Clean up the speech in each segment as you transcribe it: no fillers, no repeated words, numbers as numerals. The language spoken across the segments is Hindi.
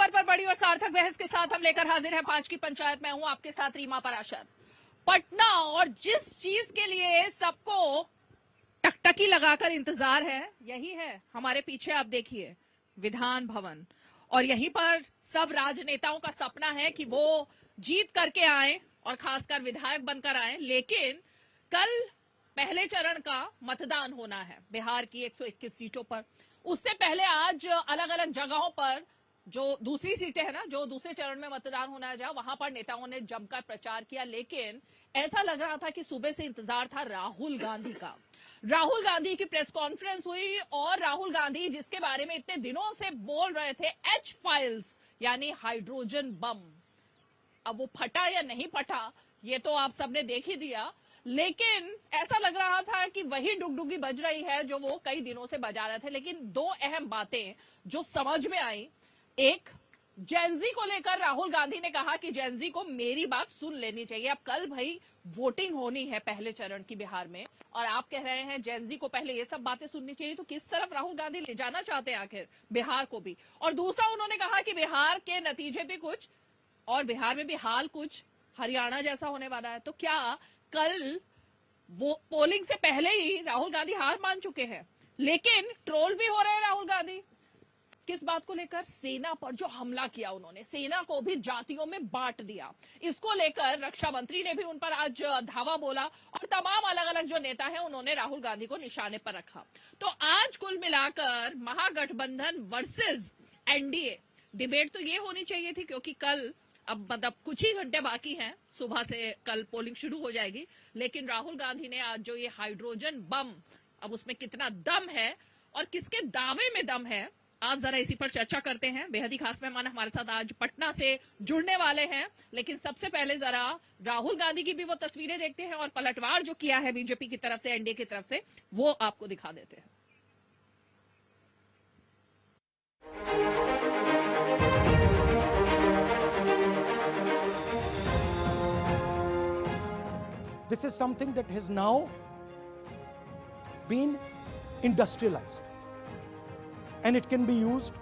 खबर पर बड़ी और सार्थक बहस के साथ हम लेकर हाजिर हैं 5 की पंचायत में। हूं आपके साथ रीमा पराशर। पटना, और जिस चीज के लिए सबको टकटकी लगाकर इंतजार है, यही है हमारे पीछे। आप देखिए विधान भवन, और यहीं पर सब राजनेताओं का सपना है कि वो जीत करके आए और खासकर विधायक बनकर आए। लेकिन कल पहले चरण का मतदान होना है बिहार की 121 सीटों पर। उससे पहले आज अलग अलग जगहों पर जो दूसरी सीटें हैं ना, जो दूसरे चरण में मतदान होना है, वहां पर नेताओं ने जमकर प्रचार किया। लेकिन ऐसा लग रहा था कि सुबह से इंतजार था राहुल गांधी का। राहुल गांधी की प्रेस कॉन्फ्रेंस हुई, और राहुल गांधी जिसके बारे में इतने दिनों से बोल रहे थे, एच फाइल्स यानी हाइड्रोजन बम, अब वो फटा या नहीं फटा ये तो आप सबने देख ही दिया। लेकिन ऐसा लग रहा था कि वही डुगडुगी बज रही है जो वो कई दिनों से बजा रहे थे। लेकिन दो अहम बातें जो समझ में आई, एक, जेनजी को लेकर राहुल गांधी ने कहा कि जेनजी को मेरी बात सुन लेनी चाहिए। अब कल भाई वोटिंग होनी है पहले चरण की बिहार में, और आप कह रहे हैं जेनजी को पहले ये सब बातें सुननी चाहिए, तो किस तरफ राहुल गांधी ले जाना चाहते हैं आखिर बिहार को भी। और दूसरा, उन्होंने कहा कि बिहार के नतीजे भी कुछ, और बिहार में भी हाल कुछ हरियाणा जैसा होने वाला है। तो क्या कल वो पोलिंग से पहले ही राहुल गांधी हार मान चुके हैं? लेकिन ट्रोल भी हो रहे हैं राहुल गांधी किस बात को लेकर? सेना पर जो हमला किया उन्होंने, सेना को भी जातियों में बांट दिया, इसको लेकर रक्षा मंत्री ने भी उन पर आज धावा बोला, और तमाम अलग अलग जो नेता हैं उन्होंने राहुल गांधी को निशाने पर रखा। तो आज कुल मिलाकर महागठबंधन वर्सेस एनडीए डिबेट तो ये होनी चाहिए थी, क्योंकि कल अब मतलब कुछ ही घंटे बाकी हैं, सुबह से कल पोलिंग शुरू हो जाएगी। लेकिन राहुल गांधी ने आज जो ये हाइड्रोजन बम, अब उसमें कितना दम है और किसके दावे में दम है, आज जरा इसी पर चर्चा करते हैं। बेहद ही खास मेहमान हमारे साथ आज पटना से जुड़ने वाले हैं। लेकिन सबसे पहले जरा राहुल गांधी की भी वो तस्वीरें देखते हैं, और पलटवार जो किया है बीजेपी की तरफ से, एनडीए की तरफ से, वो आपको दिखा देते हैं। This is something that has now been industrialized, and it can be used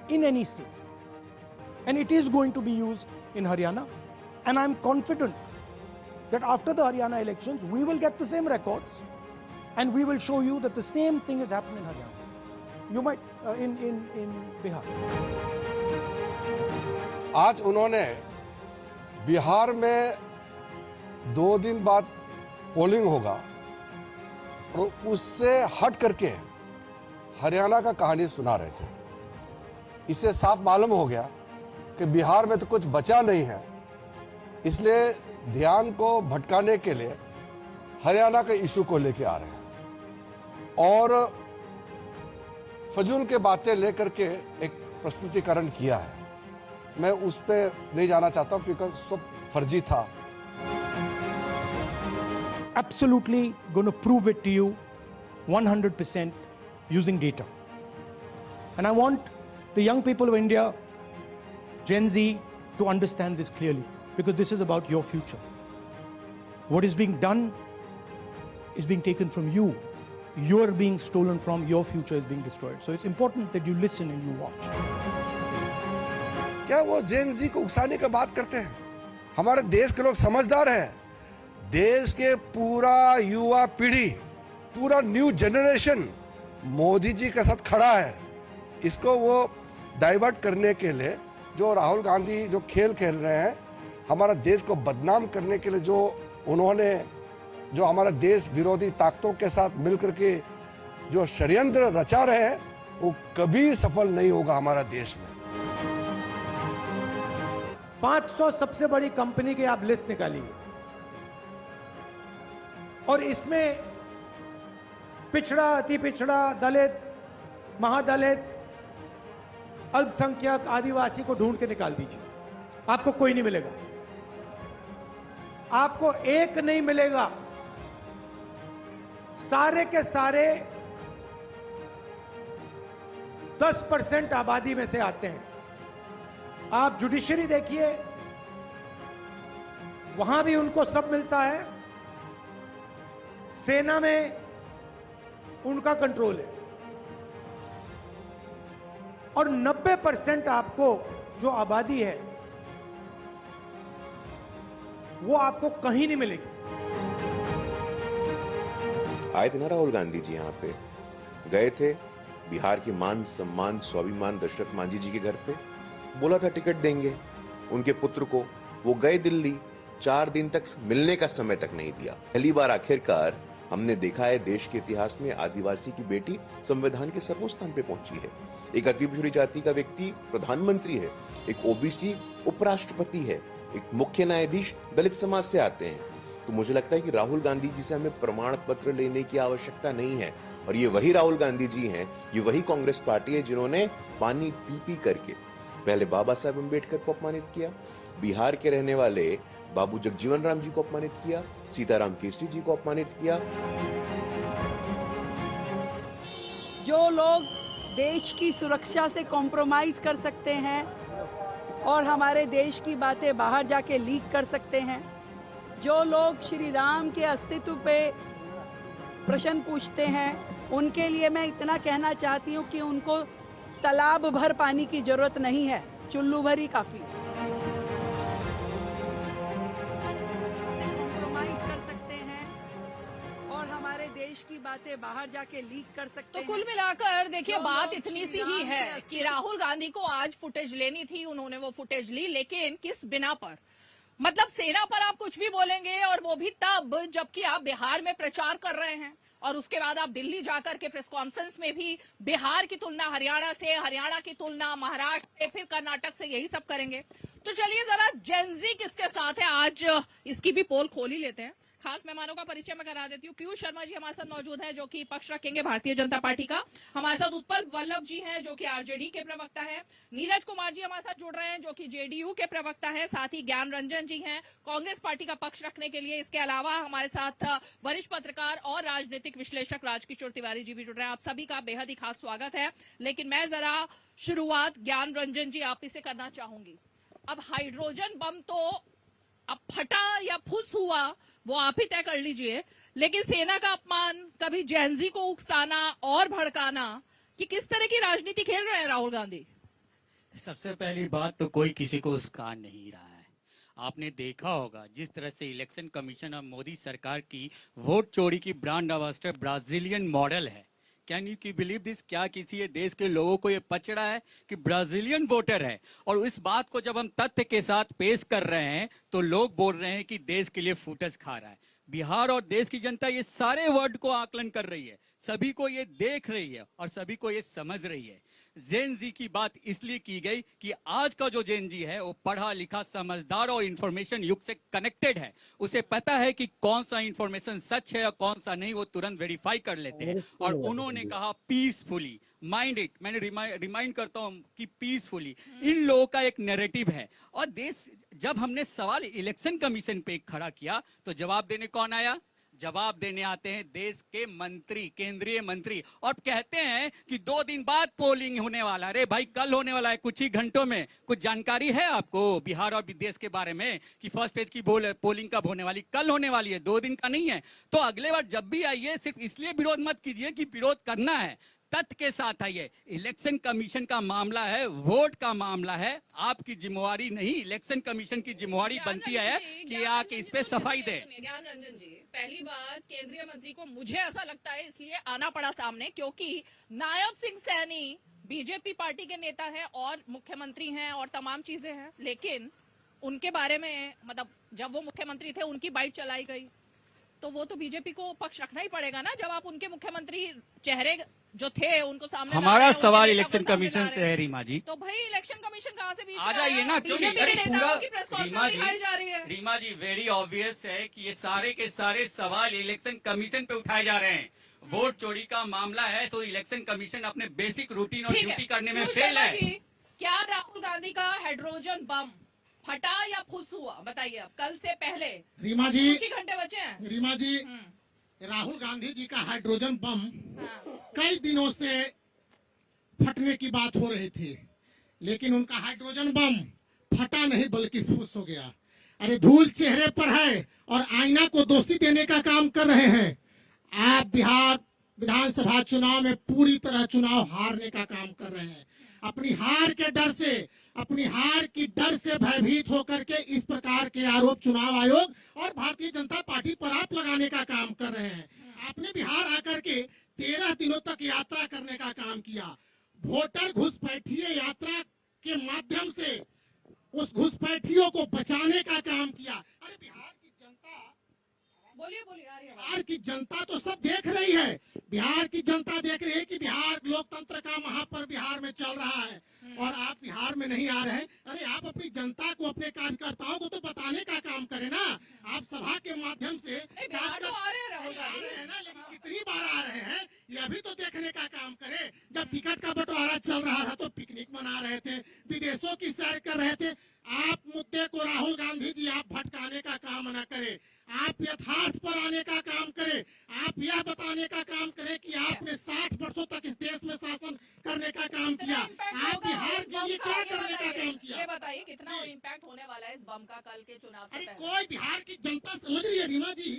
in any state, and it is going to be used in Haryana, and I'm confident that after the Haryana elections we will get the same records, and we will show you that the same thing has happened in Haryana. You might in Bihar. आज उन्होंने बिहार में 2 दिन बाद पोलिंग होगा, और उससे हट करके हरियाणा का कहानी सुना रहे थे। इससे साफ मालूम हो गया कि बिहार में तो कुछ बचा नहीं है, इसलिए ध्यान को भटकाने के लिए हरियाणा के इशू को लेके आ रहे हैं, और फजूल के बातें लेकर के एक प्रस्तुतिकरण किया है। मैं उस पर नहीं जाना चाहता हूं क्योंकि सब फर्जी था। Absolutely going to prove it to you 100% using data. And I want the young people of India, Gen Z, to understand this clearly, because this is about your future. What is being done is being taken from you. You're being stolen from, your future is being destroyed. So it's important that you listen and you watch. क्या वो जेन जी को उकसाने की बात करते हैं? हमारे देश के लोग समझदार हैं। देश के पूरा युवा पीढ़ी, पूरा न्यू जनरेशन मोदी जी के साथ खड़ा है। इसको वो डाइवर्ट करने के लिए जो राहुल गांधी जो खेल खेल रहे हैं, हमारा देश को बदनाम करने के लिए जो उन्होंने जो हमारा देश विरोधी ताकतों के साथ मिलकर के जो षड्यंत्र रचा रहे हैं, वो कभी सफल नहीं होगा हमारा देश में। 500 सबसे बड़ी कंपनी की आप लिस्ट निकालिए, और इसमें पिछड़ा, अति पिछड़ा, दलित, महादलित, अल्पसंख्यक, आदिवासी को ढूंढ के निकाल दीजिए, आपको कोई नहीं मिलेगा। आपको एक नहीं मिलेगा। सारे के सारे 10% आबादी में से आते हैं। आप जुडिशरी देखिए, वहां भी उनको सब मिलता है। सेना में उनका कंट्रोल है, और 90% आपको जो आबादी है वो आपको कहीं नहीं मिलेगी। आए थे ना राहुल गांधी जी, यहाँ पे गए थे, बिहार के मान सम्मान स्वाभिमान दशरथ मांझी जी के घर पे, बोला था टिकट देंगे उनके पुत्र को, वो गए दिल्ली, 4 दिन तक मिलने का समय तक नहीं दिया। पहली बार आखिरकार हमने देखा है देश के इतिहास में आदिवासी की बेटी संविधान के सर्वोच्च स्थान पे पहुंची है, एक अति पिछड़ी जाति का व्यक्ति प्रधानमंत्री है, एक ओबीसी उपराष्ट्रपति है, एक मुख्य न्यायाधीश दलित समाज से आते हैं। तो मुझे लगता है कि राहुल गांधी जी से हमें प्रमाण पत्र लेने की आवश्यकता नहीं है। और ये वही राहुल गांधी जी हैं, ये वही कांग्रेस पार्टी है जिन्होंने पानी पी पी करके पहले बाबा साहेब अम्बेडकर को अपमानित किया, बिहार के रहने वाले बाबू जगजीवन राम जी को अपमानित किया, सीताराम केसरी जी को अपमानित किया। जो लोग देश की सुरक्षा से कॉम्प्रोमाइज कर सकते हैं और हमारे देश की बातें बाहर जाके लीक कर सकते हैं, जो लोग श्री राम के अस्तित्व पे प्रश्न पूछते हैं, उनके लिए मैं इतना कहना चाहती हूँ कि उनको तालाब भर पानी की जरूरत नहीं है, चुल्लू भर ही काफी है। कॉम्प्रोमाइज कर सकते हैं और हमारे देश की बातें बाहर जाके लीक कर सकते तो हैं। कुल मिलाकर देखिए बात इतनी सी ही है कि राहुल गांधी को आज फुटेज लेनी थी, उन्होंने वो फुटेज ली, लेकिन किस बिना पर? मतलब सेना पर आप कुछ भी बोलेंगे और वो भी तब जबकि आप बिहार में प्रचार कर रहे हैं, और उसके बाद आप दिल्ली जाकर के प्रेस कॉन्फ्रेंस में भी बिहार की तुलना हरियाणा से, हरियाणा की तुलना महाराष्ट्र से, फिर कर्नाटक से, यही सब करेंगे। तो चलिए जरा जेनजी किसके साथ है आज इसकी भी पोल खोल ही लेते हैं। खास मेहमानों का परिचय मैं करा देती हूँ। पीयूष शर्मा जी हमारे साथ मौजूद हैं जो कि पक्ष रखेंगे भारतीय जनता पार्टी का। हमारे साथ उत्पल वल्लभ जी हैं जो कि आरजेडी के प्रवक्ता हैं। नीरज कुमार जी हमारे साथ जुड़ रहे हैं जो कि जेडीयू के प्रवक्ता हैं। साथ ही ज्ञान रंजन जी हैं कांग्रेस पार्टी का पक्ष रखने के लिए। इसके अलावा हमारे साथ वरिष्ठ पत्रकार और राजनीतिक विश्लेषक राजकिशोर तिवारी जी भी जुड़ रहे हैं। आप सभी का बेहद ही खास स्वागत है। लेकिन मैं जरा शुरुआत ज्ञान रंजन जी आप ही से करना चाहूंगी। अब हाइड्रोजन बम तो अब फटा या फुस हुआ वो आप ही तय कर लीजिए, लेकिन सेना का अपमान, कभी जैनजी को उकसाना और भड़काना, ये किस तरह की राजनीति खेल रहे हैं राहुल गांधी? सबसे पहली बात तो कोई किसी को उस्का नहीं रहा है। आपने देखा होगा जिस तरह से इलेक्शन कमीशन और मोदी सरकार की वोट चोरी की ब्रांड एम्बेसडर ब्राजीलियन मॉडल है। Can you believe this? क्या किसी ये देश के लोगों को ये पच रहा है कि ब्राजीलियन वोटर है? और इस बात को जब हम तथ्य के साथ पेश कर रहे हैं तो लोग बोल रहे हैं कि देश के लिए फुटेज खा रहा है। बिहार और देश की जनता ये सारे वर्ड को आकलन कर रही है, सभी को ये देख रही है और सभी को ये समझ रही है। जेन जी की बात इसलिए की गई कि आज का जो जेन जी है वो पढ़ा लिखा, समझदार और इंफॉर्मेशन युग से कनेक्टेड है। उसे पता है कि कौन सा इंफॉर्मेशन सच है और कौन सा नहीं, वो तुरंत वेरीफाई कर लेते हैं। और उन्होंने कहा पीसफुली, माइंड इट, मैंने रिमाइंड करता हूं कि पीसफुली इन लोगों का एक नैरेटिव है। और देश, जब हमने सवाल इलेक्शन कमीशन पे खड़ा किया तो जवाब देने कौन आया? जवाब देने आते हैं देश के मंत्री, केंद्रीय मंत्री, और कहते हैं कि 2 दिन बाद पोलिंग होने वाला है। अरे भाई कल होने वाला है, कुछ ही घंटों में। कुछ जानकारी है आपको बिहार और विदेश के बारे में कि फर्स्ट पेज की पोलिंग कब होने वाली? कल होने वाली है, 2 दिन का नहीं है। तो अगले बार जब भी आइए सिर्फ इसलिए विरोध मत कीजिए कि विरोध करना है, तथ्य के साथ आइए। इलेक्शन कमीशन का मामला है, वोट का मामला है, आपकी जिम्मेवारी नहीं, इलेक्शन कमीशन की जिम्मेवारी बनती है कि आके इस पे सफाई दे। ज्ञान रंजन जी, पहली बात केंद्रीय मंत्री को मुझे ऐसा लगता है इसलिए आना पड़ा सामने क्योंकि नायब सिंह सैनी बीजेपी पार्टी के नेता हैं और मुख्यमंत्री हैं और तमाम चीजें हैं, लेकिन उनके बारे में मतलब जब वो मुख्यमंत्री थे उनकी बाइट चलाई गई तो वो तो बीजेपी को पक्ष रखना ही पड़ेगा ना। जब आप उनके मुख्यमंत्री चेहरे जो थे उनको सामने, हमारा सवाल इलेक्शन कमीशन से है रीमा जी। तो भाई इलेक्शन कमीशन कहाँ से बीच आ जाइए ना, क्यों नहीं? बीजेपी के पूरा नेताओं की प्रेस कॉन्फ्रेंस दिखाई जा रही है। रीमा जी, वेरी ऑब्वियस है कि ये सारे के सारे सवाल इलेक्शन कमीशन पे उठाए जा रहे हैं। वोट चोरी का मामला है तो इलेक्शन कमीशन अपने बेसिक रूटीन और ड्यूटी करने में फेल है। क्या राहुल गांधी का हाइड्रोजन बम फटा या फुस हुआ? बताइए अब, कल से पहले रीमा जी, कुछ ही घंटे बचे हैं। रीमा जी, राहुल गांधी जी का हाइड्रोजन बम कई दिनों से फटने की बात हो रही थी, लेकिन उनका हाइड्रोजन बम फटा नहीं बल्कि फुस हो गया। अरे धूल चेहरे पर है और आईना को दोषी देने का काम कर रहे हैं। आप बिहार विधानसभा चुनाव में पूरी तरह चुनाव हारने का काम कर रहे हैं। अपनी हार के डर से, अपनी हार की डर से भयभीत होकर के इस प्रकार के आरोप चुनाव आयोग और भारतीय जनता पार्टी पर आप लगाने का काम कर रहे हैं। आपने बिहार आकर के 13 दिनों तक यात्रा करने का काम किया। वोटर घुसपैठिए यात्रा के माध्यम से उस घुसपैठियों को बचाने का काम किया। अरे बिहार की जनता, बोलिए बोलिए, आ रही है आवाज। बिहार की जनता तो सब देख रही है, बिहार की जनता देख रही है कि बिहार लोकतंत्र का महापर्व बिहार में चल रहा है और आप बिहार में नहीं आ रहे हैं। अरे आप अपनी जनता को, अपने कार्यकर्ताओं को तो बताने का काम करें ना। आप सभा के माध्यम से बिहार तो आ रहे हैं राहुल गांधी, है ना, लेकिन कितनी बार आ रहे हैं यह भी तो देखने का काम करें। जब टिकट का बंटवारा चल रहा था तो पिकनिक मना रहे थे, विदेशों की सैर कर रहे थे। आप मुद्दे को राहुल गांधी जी आप भटकाने का काम न करें, आप यथार्थ पर आने का काम करें। आप यह बताने का काम करें कि आपने 60 वर्षों तक इस देश में शासन करने का काम किया। आप बिहार के लिए क्या करने का काम किया? ये बताइए कितना इम्पैक्ट होने वाला है इस बम का कल के चुनाव से अरे पहले? कोई बिहार की जनता समझ रही है रीमा जी,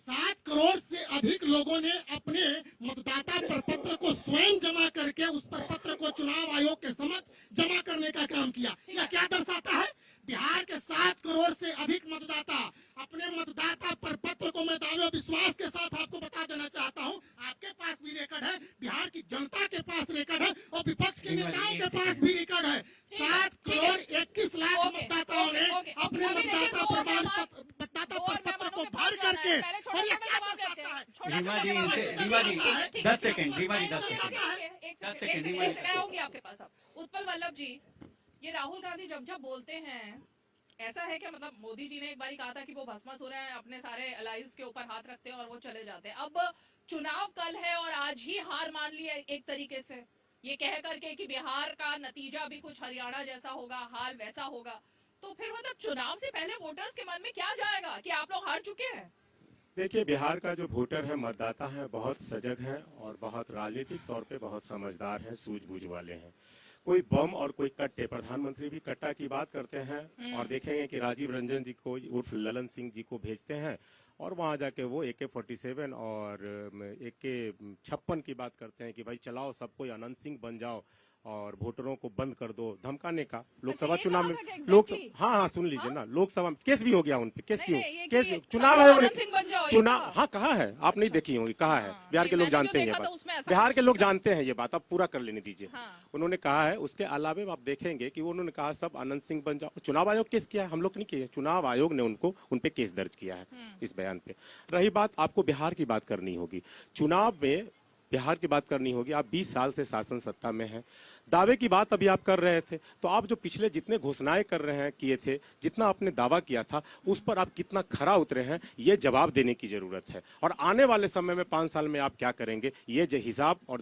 7 करोड़ से अधिक लोगों ने अपने मतदाता प्रपत्र को स्वयं जमा करके उस प्रपत्र को चुनाव आयोग के समक्ष जमा करने का काम किया। यह क्या दर्शाता है? बिहार के 7 करोड़ से अधिक मतदाता अपने मतदाता प्रपत्र को मैं दावे विश्वास के साथ आपको बता देना चाहता हूं, आपके पास भी रिकॉर्ड है, बिहार की जनता के पास रिकॉर्ड है और विपक्ष के नेताओं के पास भी रिकॉर्ड है। 7 करोड़ 21 लाख मतदाताओं ने अपने मतदाता प्रमाण मतदाता प्रपत्र को भर करके, और ये क्या दर्शाता है? रीमा जी, रीमा जी 10 सेकंड, रीमा जी 10 सेकंड, 10 सेकंड रीमा जी। मैं आऊंगी आपके पास। अब उत्पल वल्लभ जी, ये राहुल गांधी जब जब बोलते हैं, ऐसा है क्या? मतलब मोदी जी ने एक बार कहा था कि वो भस्मासुर हैं, अपने सारे अलाइज के ऊपर हाथ रखते हैं और वो चले जाते हैं। अब चुनाव कल है और आज ही हार मान ली है एक तरीके से, ये कह करके कि बिहार का नतीजा भी कुछ हरियाणा जैसा होगा, हाल वैसा होगा। तो फिर मतलब चुनाव से पहले वोटर्स के मन में क्या जाएगा कि आप लोग हार चुके हैं? देखिए, बिहार का जो वोटर है, मतदाता है, बहुत सजग है और बहुत राजनीतिक तौर पे बहुत समझदार है, सूझबूझ वाले हैं। कोई बम और कोई कट्टे, प्रधानमंत्री भी कट्टा की बात करते हैं और देखेंगे कि राजीव रंजन जी को उर्फ ललन सिंह जी को भेजते हैं और वहां जाके वो AK-47 और AK-56 की बात करते हैं कि भाई चलाओ, सब कोई अनंत सिंह बन जाओ और वोटरों को बंद कर दो, धमकाने का। लोकसभा चुनाव में हाँ सुन लीजिए ना, लोकसभा में केस भी हो गया उन पे, केस चुनाव आयोग ने चुनाव हाँ कहा है, आप नहीं देखी होंगी, कहा है। बिहार के लोग जानते हैं ये बात, बिहार के लोग जानते हैं ये बात, आप पूरा कर लेने दीजिए। उन्होंने कहा है, उसके अलावे आप देखेंगे कि उन्होंने कहा सब अनंत सिंह बन जाओ। चुनाव आयोग केस किया है, हम लोग नहीं किए, चुनाव आयोग ने उन पे केस दर्ज किया है इस बयान पे। रही बात, आपको बिहार की बात करनी होगी, चुनाव में बिहार की बात करनी होगी। आप 20 साल से शासन सत्ता में हैं, दावे की बात अभी आप कर रहे थे, तो आप जो पिछले जितने घोषणाएं कर रहे हैं, किए थे, जितना आपने दावा किया था, उस पर आप कितना खरा उतरे हैं, ये जवाब देने की जरूरत है। और आने वाले समय में 5 साल में आप क्या करेंगे, ये जो हिसाब और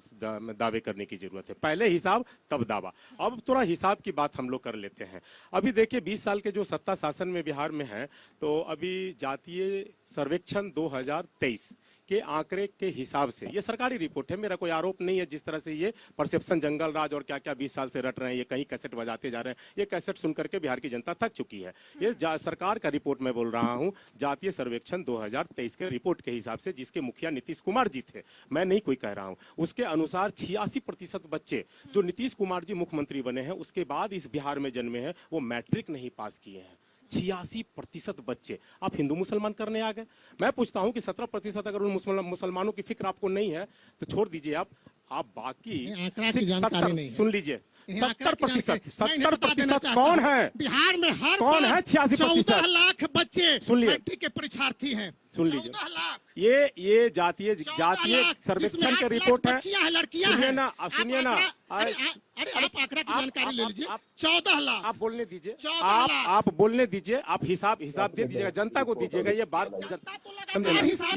दावे करने की जरूरत है। पहले हिसाब तब दावा। अब थोड़ा हिसाब की बात हम लोग कर लेते हैं। अभी देखिए, 20 साल के जो सत्ता शासन में बिहार में है, तो अभी जातीय सर्वेक्षण 2023 के आंकड़े के हिसाब से, ये सरकारी रिपोर्ट है, मेरा कोई आरोप नहीं है। जिस तरह से ये परसेप्शन जंगल राज और क्या क्या 20 साल से रट रहे हैं, ये कहीं कैसेट बजाते जा रहे हैं, ये कैसेट सुन करके बिहार की जनता थक चुकी है। ये सरकार का रिपोर्ट मैं बोल रहा हूँ, जातीय सर्वेक्षण 2023 के रिपोर्ट के हिसाब से, जिसके मुखिया नीतीश कुमार जी थे, मैं नहीं कोई कह रहा हूँ, उसके अनुसार 86% बच्चे जो नीतीश कुमार जी मुख्यमंत्री बने हैं उसके बाद इस बिहार में जन्मे हैं, वो मैट्रिक नहीं पास किए हैं। 86% बच्चे। आप हिंदू मुसलमान करने आ गए। मैं पूछता हूं कि 17% अगर उन मुसलमानों की फिक्र आपको नहीं है तो छोड़ दीजिए, आप बाकी सुन लीजिए, 70% कौन है बिहार में? हर कौन है? 86%। 14 लाख बच्चे सुन लीजिए, मैट्रिक के परीक्षार्थी हैं। सुन लीजिए, ये जातीय सर्वेक्षण के रिपोर्ट है। सुनिए ना, सुनिए ना, अरे आप आंकड़ा की जानकारी ले लीजिए। 14 लाख। आप बोलने दीजिए, आप बोलने दीजिए, आप हिसाब दे दीजिएगा, जनता को दीजिएगा। ये बात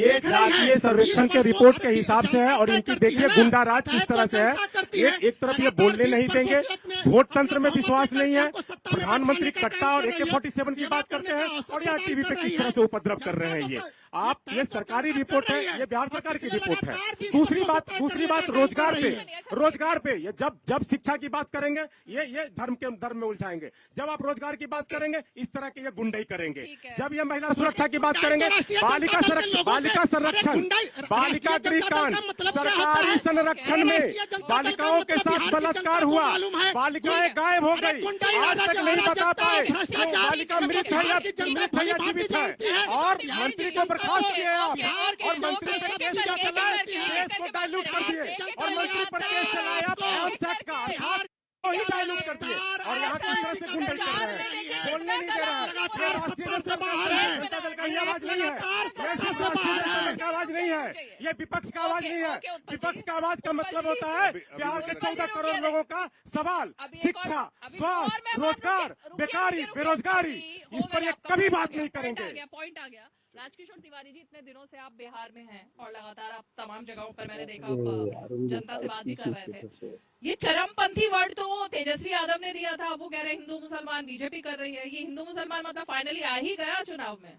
ये जातीय सर्वेक्षण के रिपोर्ट के हिसाब से है और इनकी देखिए गुंडा राज किस तरह से है। एक तरफ ये बोलने नहीं देंगे, वोट तंत्र में विश्वास नहीं है, प्रधानमंत्री कट्टा और AK-47 की बात करते हैं और यहाँ टीवी पे किस तरह से उपद्रव कर रहे हैं। ये आप ये सरकारी रिपोर्ट है, ये बिहार सरकार की रिपोर्ट है। दूसरी बात रोजगार पे ये जब शिक्षा की बात करेंगे ये धर्म में उलझाएंगे। जब आप रोजगार की बात करेंगे इस तरह के ये गुंडाई करेंगे। जब ये महिला सुरक्षा की बात करेंगे, बालिका संरक्षण, बालिका गृहकांड, सरकारी संरक्षण में बालिकाओं के साथ बलात्कार हुआ, बालिकाएं गायब हो गई, आज तक नहीं बता पाए बालिका मृत है या जीवित है, और मंत्री को बर्खास्त किए आप, और मंत्री पर केस क्या चलाए, केस को डाइल्यूट कर दिए, और मंत्री पर केस चलाए आप ही डाइल्यूट कर दिए, और यहाँ किस तरह से गुंडाई कर रहे हैं, बोलने नहीं दे रहा है। राष्ट्रीय जनता दल का ये आवाज नहीं है, का आवाज नहीं है, ये विपक्ष का आवाज नहीं है। विपक्ष का आवाज का मतलब होता है बिहार के 14 करोड़ लोगों का सवाल, शिक्षा, स्वास्थ्य, रोजगार, बेकारी, बेरोजगारी, इस पर ये कभी बात नहीं करेंगे। पॉइंट आ गया। राजकिशोर तिवारी जी, इतने दिनों से आप बिहार में हैं और लगातार आप तमाम जगहों पर, मैंने देखा, जनता से बात भी कर रहे थे। ये चरमपंथी वर्ड तो तेजस्वी यादव ने दिया था, वो कह रहे हैं हिंदू मुसलमान, बीजेपी कर रही है। ये हिंदू मुसलमान मतलब फाइनली आ ही गया चुनाव में?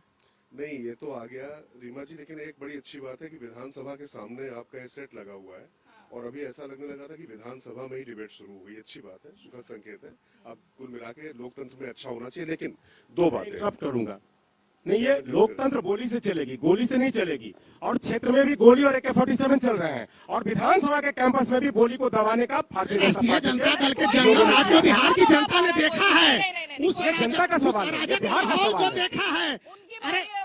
नहीं, ये तो आ गया रीमा जी, लेकिन एक बड़ी अच्छी बात है कि विधानसभा के सामने आपका ये सेट लगा हुआ है, और अभी ऐसा लगने लगा था कि विधानसभा में ही डिबेट शुरू हुई। अच्छी बात है, सुखद संकेत है। अब कुल मिला के लोकतंत्र में अच्छा होना चाहिए। लेकिन दो बातें करूंगा, नहीं, ये लोकतंत्र बोली से चलेगी, गोली से नहीं चलेगी। और क्षेत्र में भी गोली और AK-47 चल रहे हैं, और विधानसभा के कैंपस में भी गोली को दबाने का भारतीय जनता दल के जंगल राज को बिहार की जनता ने देखा है, उस जनता का सवाल है, बिहार का को सवाल देखा है।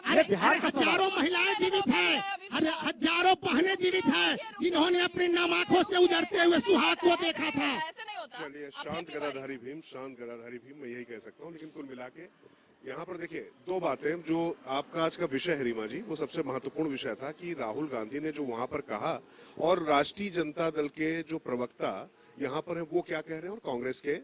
अरे बिहार का हजारों महिलाएं जीवित है, हजारों बहनें जीवित है, जिन्होंने अपनी नम आंखों से उजड़ते हुए सुहाग को देखा था। चलिए, शांत गदाधारी भीम, मैं यही कह सकता हूँ। लेकिन कुल मिला के यहाँ पर देखिए, दो बातें जो आपका आज का विषय है रीमा जी, वो सबसे महत्वपूर्ण विषय था कि राहुल गांधी ने जो वहां पर कहा, और राष्ट्रीय जनता दल के जो प्रवक्ता यहाँ पर है वो क्या कह रहे हैं, और कांग्रेस के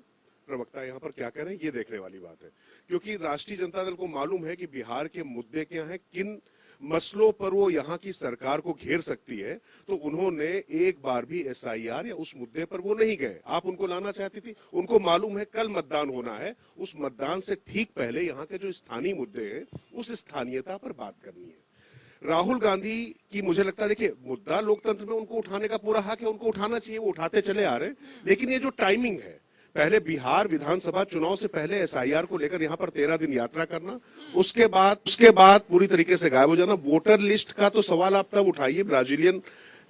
प्रवक्ता यहाँ पर क्या कह रहे हैं, ये देखने वाली बात है। क्योंकि राष्ट्रीय जनता दल को मालूम है कि बिहार के मुद्दे क्या हैं, किन मसलों पर वो यहाँ की सरकार को घेर सकती है, तो उन्होंने एक बार भी SIR या उस मुद्दे पर वो नहीं गए। आप उनको लाना चाहती थी, उनको मालूम है कल मतदान होना है, उस मतदान से ठीक पहले यहाँ के जो स्थानीय मुद्दे हैं उस स्थानीयता पर बात करनी है। राहुल गांधी की मुझे लगता है, देखिए, मुद्दा लोकतंत्र में उनको उठाने का पूरा हक है, उनको उठाना चाहिए, वो उठाते चले आ रहे हैं। लेकिन ये जो टाइमिंग है, पहले बिहार विधानसभा चुनाव से पहले SIR को लेकर यहाँ पर 13 दिन यात्रा करना, उसके बाद पूरी तरीके से गायब हो जाना। वोटर लिस्ट का तो सवाल आप तब उठाइए, ब्राजीलियन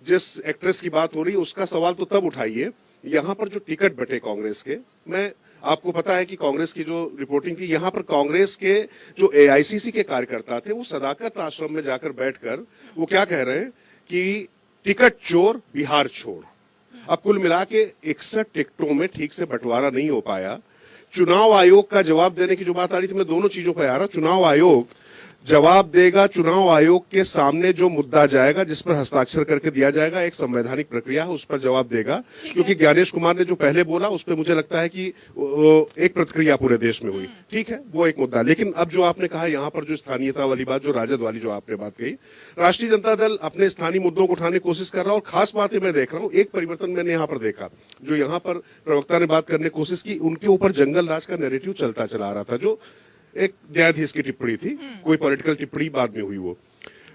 जिस एक्ट्रेस की बात हो रही है उसका सवाल तो तब उठाइए। यहाँ पर जो टिकट बटे कांग्रेस के, मैं आपको पता है कि कांग्रेस की जो रिपोर्टिंग थी, यहाँ पर कांग्रेस के जो AICC के कार्यकर्ता थे वो सदाकत आश्रम में जाकर बैठकर वो क्या कह रहे हैं कि टिकट चोर बिहार छोड़। अब कुल मिला के 61 टिकटों में ठीक से बंटवारा नहीं हो पाया। चुनाव आयोग का जवाब देने की जो बात आ रही थी, मैं दोनों चीजों पर आ रहा। चुनाव आयोग जवाब देगा, चुनाव आयोग के सामने जो मुद्दा जाएगा जिस पर हस्ताक्षर करके दिया जाएगा, एक संवैधानिक प्रक्रिया है, उस पर जवाब देगा। क्योंकि ज्ञानेश कुमार ने जो पहले बोला उस पर मुझे लगता है कि एक प्रतिक्रिया पूरे देश में हुई, ठीक है, वो एक मुद्दा। लेकिन अब जो आपने कहा यहाँ पर जो स्थानीयता वाली बात, जो राजद वाली जो आपने बात कही, राष्ट्रीय जनता दल अपने स्थानीय मुद्दों को उठाने की कोशिश कर रहा है। और खास बात मैं देख रहा हूँ, एक परिवर्तन मैंने यहाँ पर देखा, जो यहाँ पर प्रवक्ता ने बात करने की कोशिश की, उनके ऊपर जंगल राज का नैरेटिव चलता चला आ रहा था, जो एक न्यायाधीश की टिप्पणी थी, कोई पॉलिटिकल टिप्पणी बाद में हुई। वो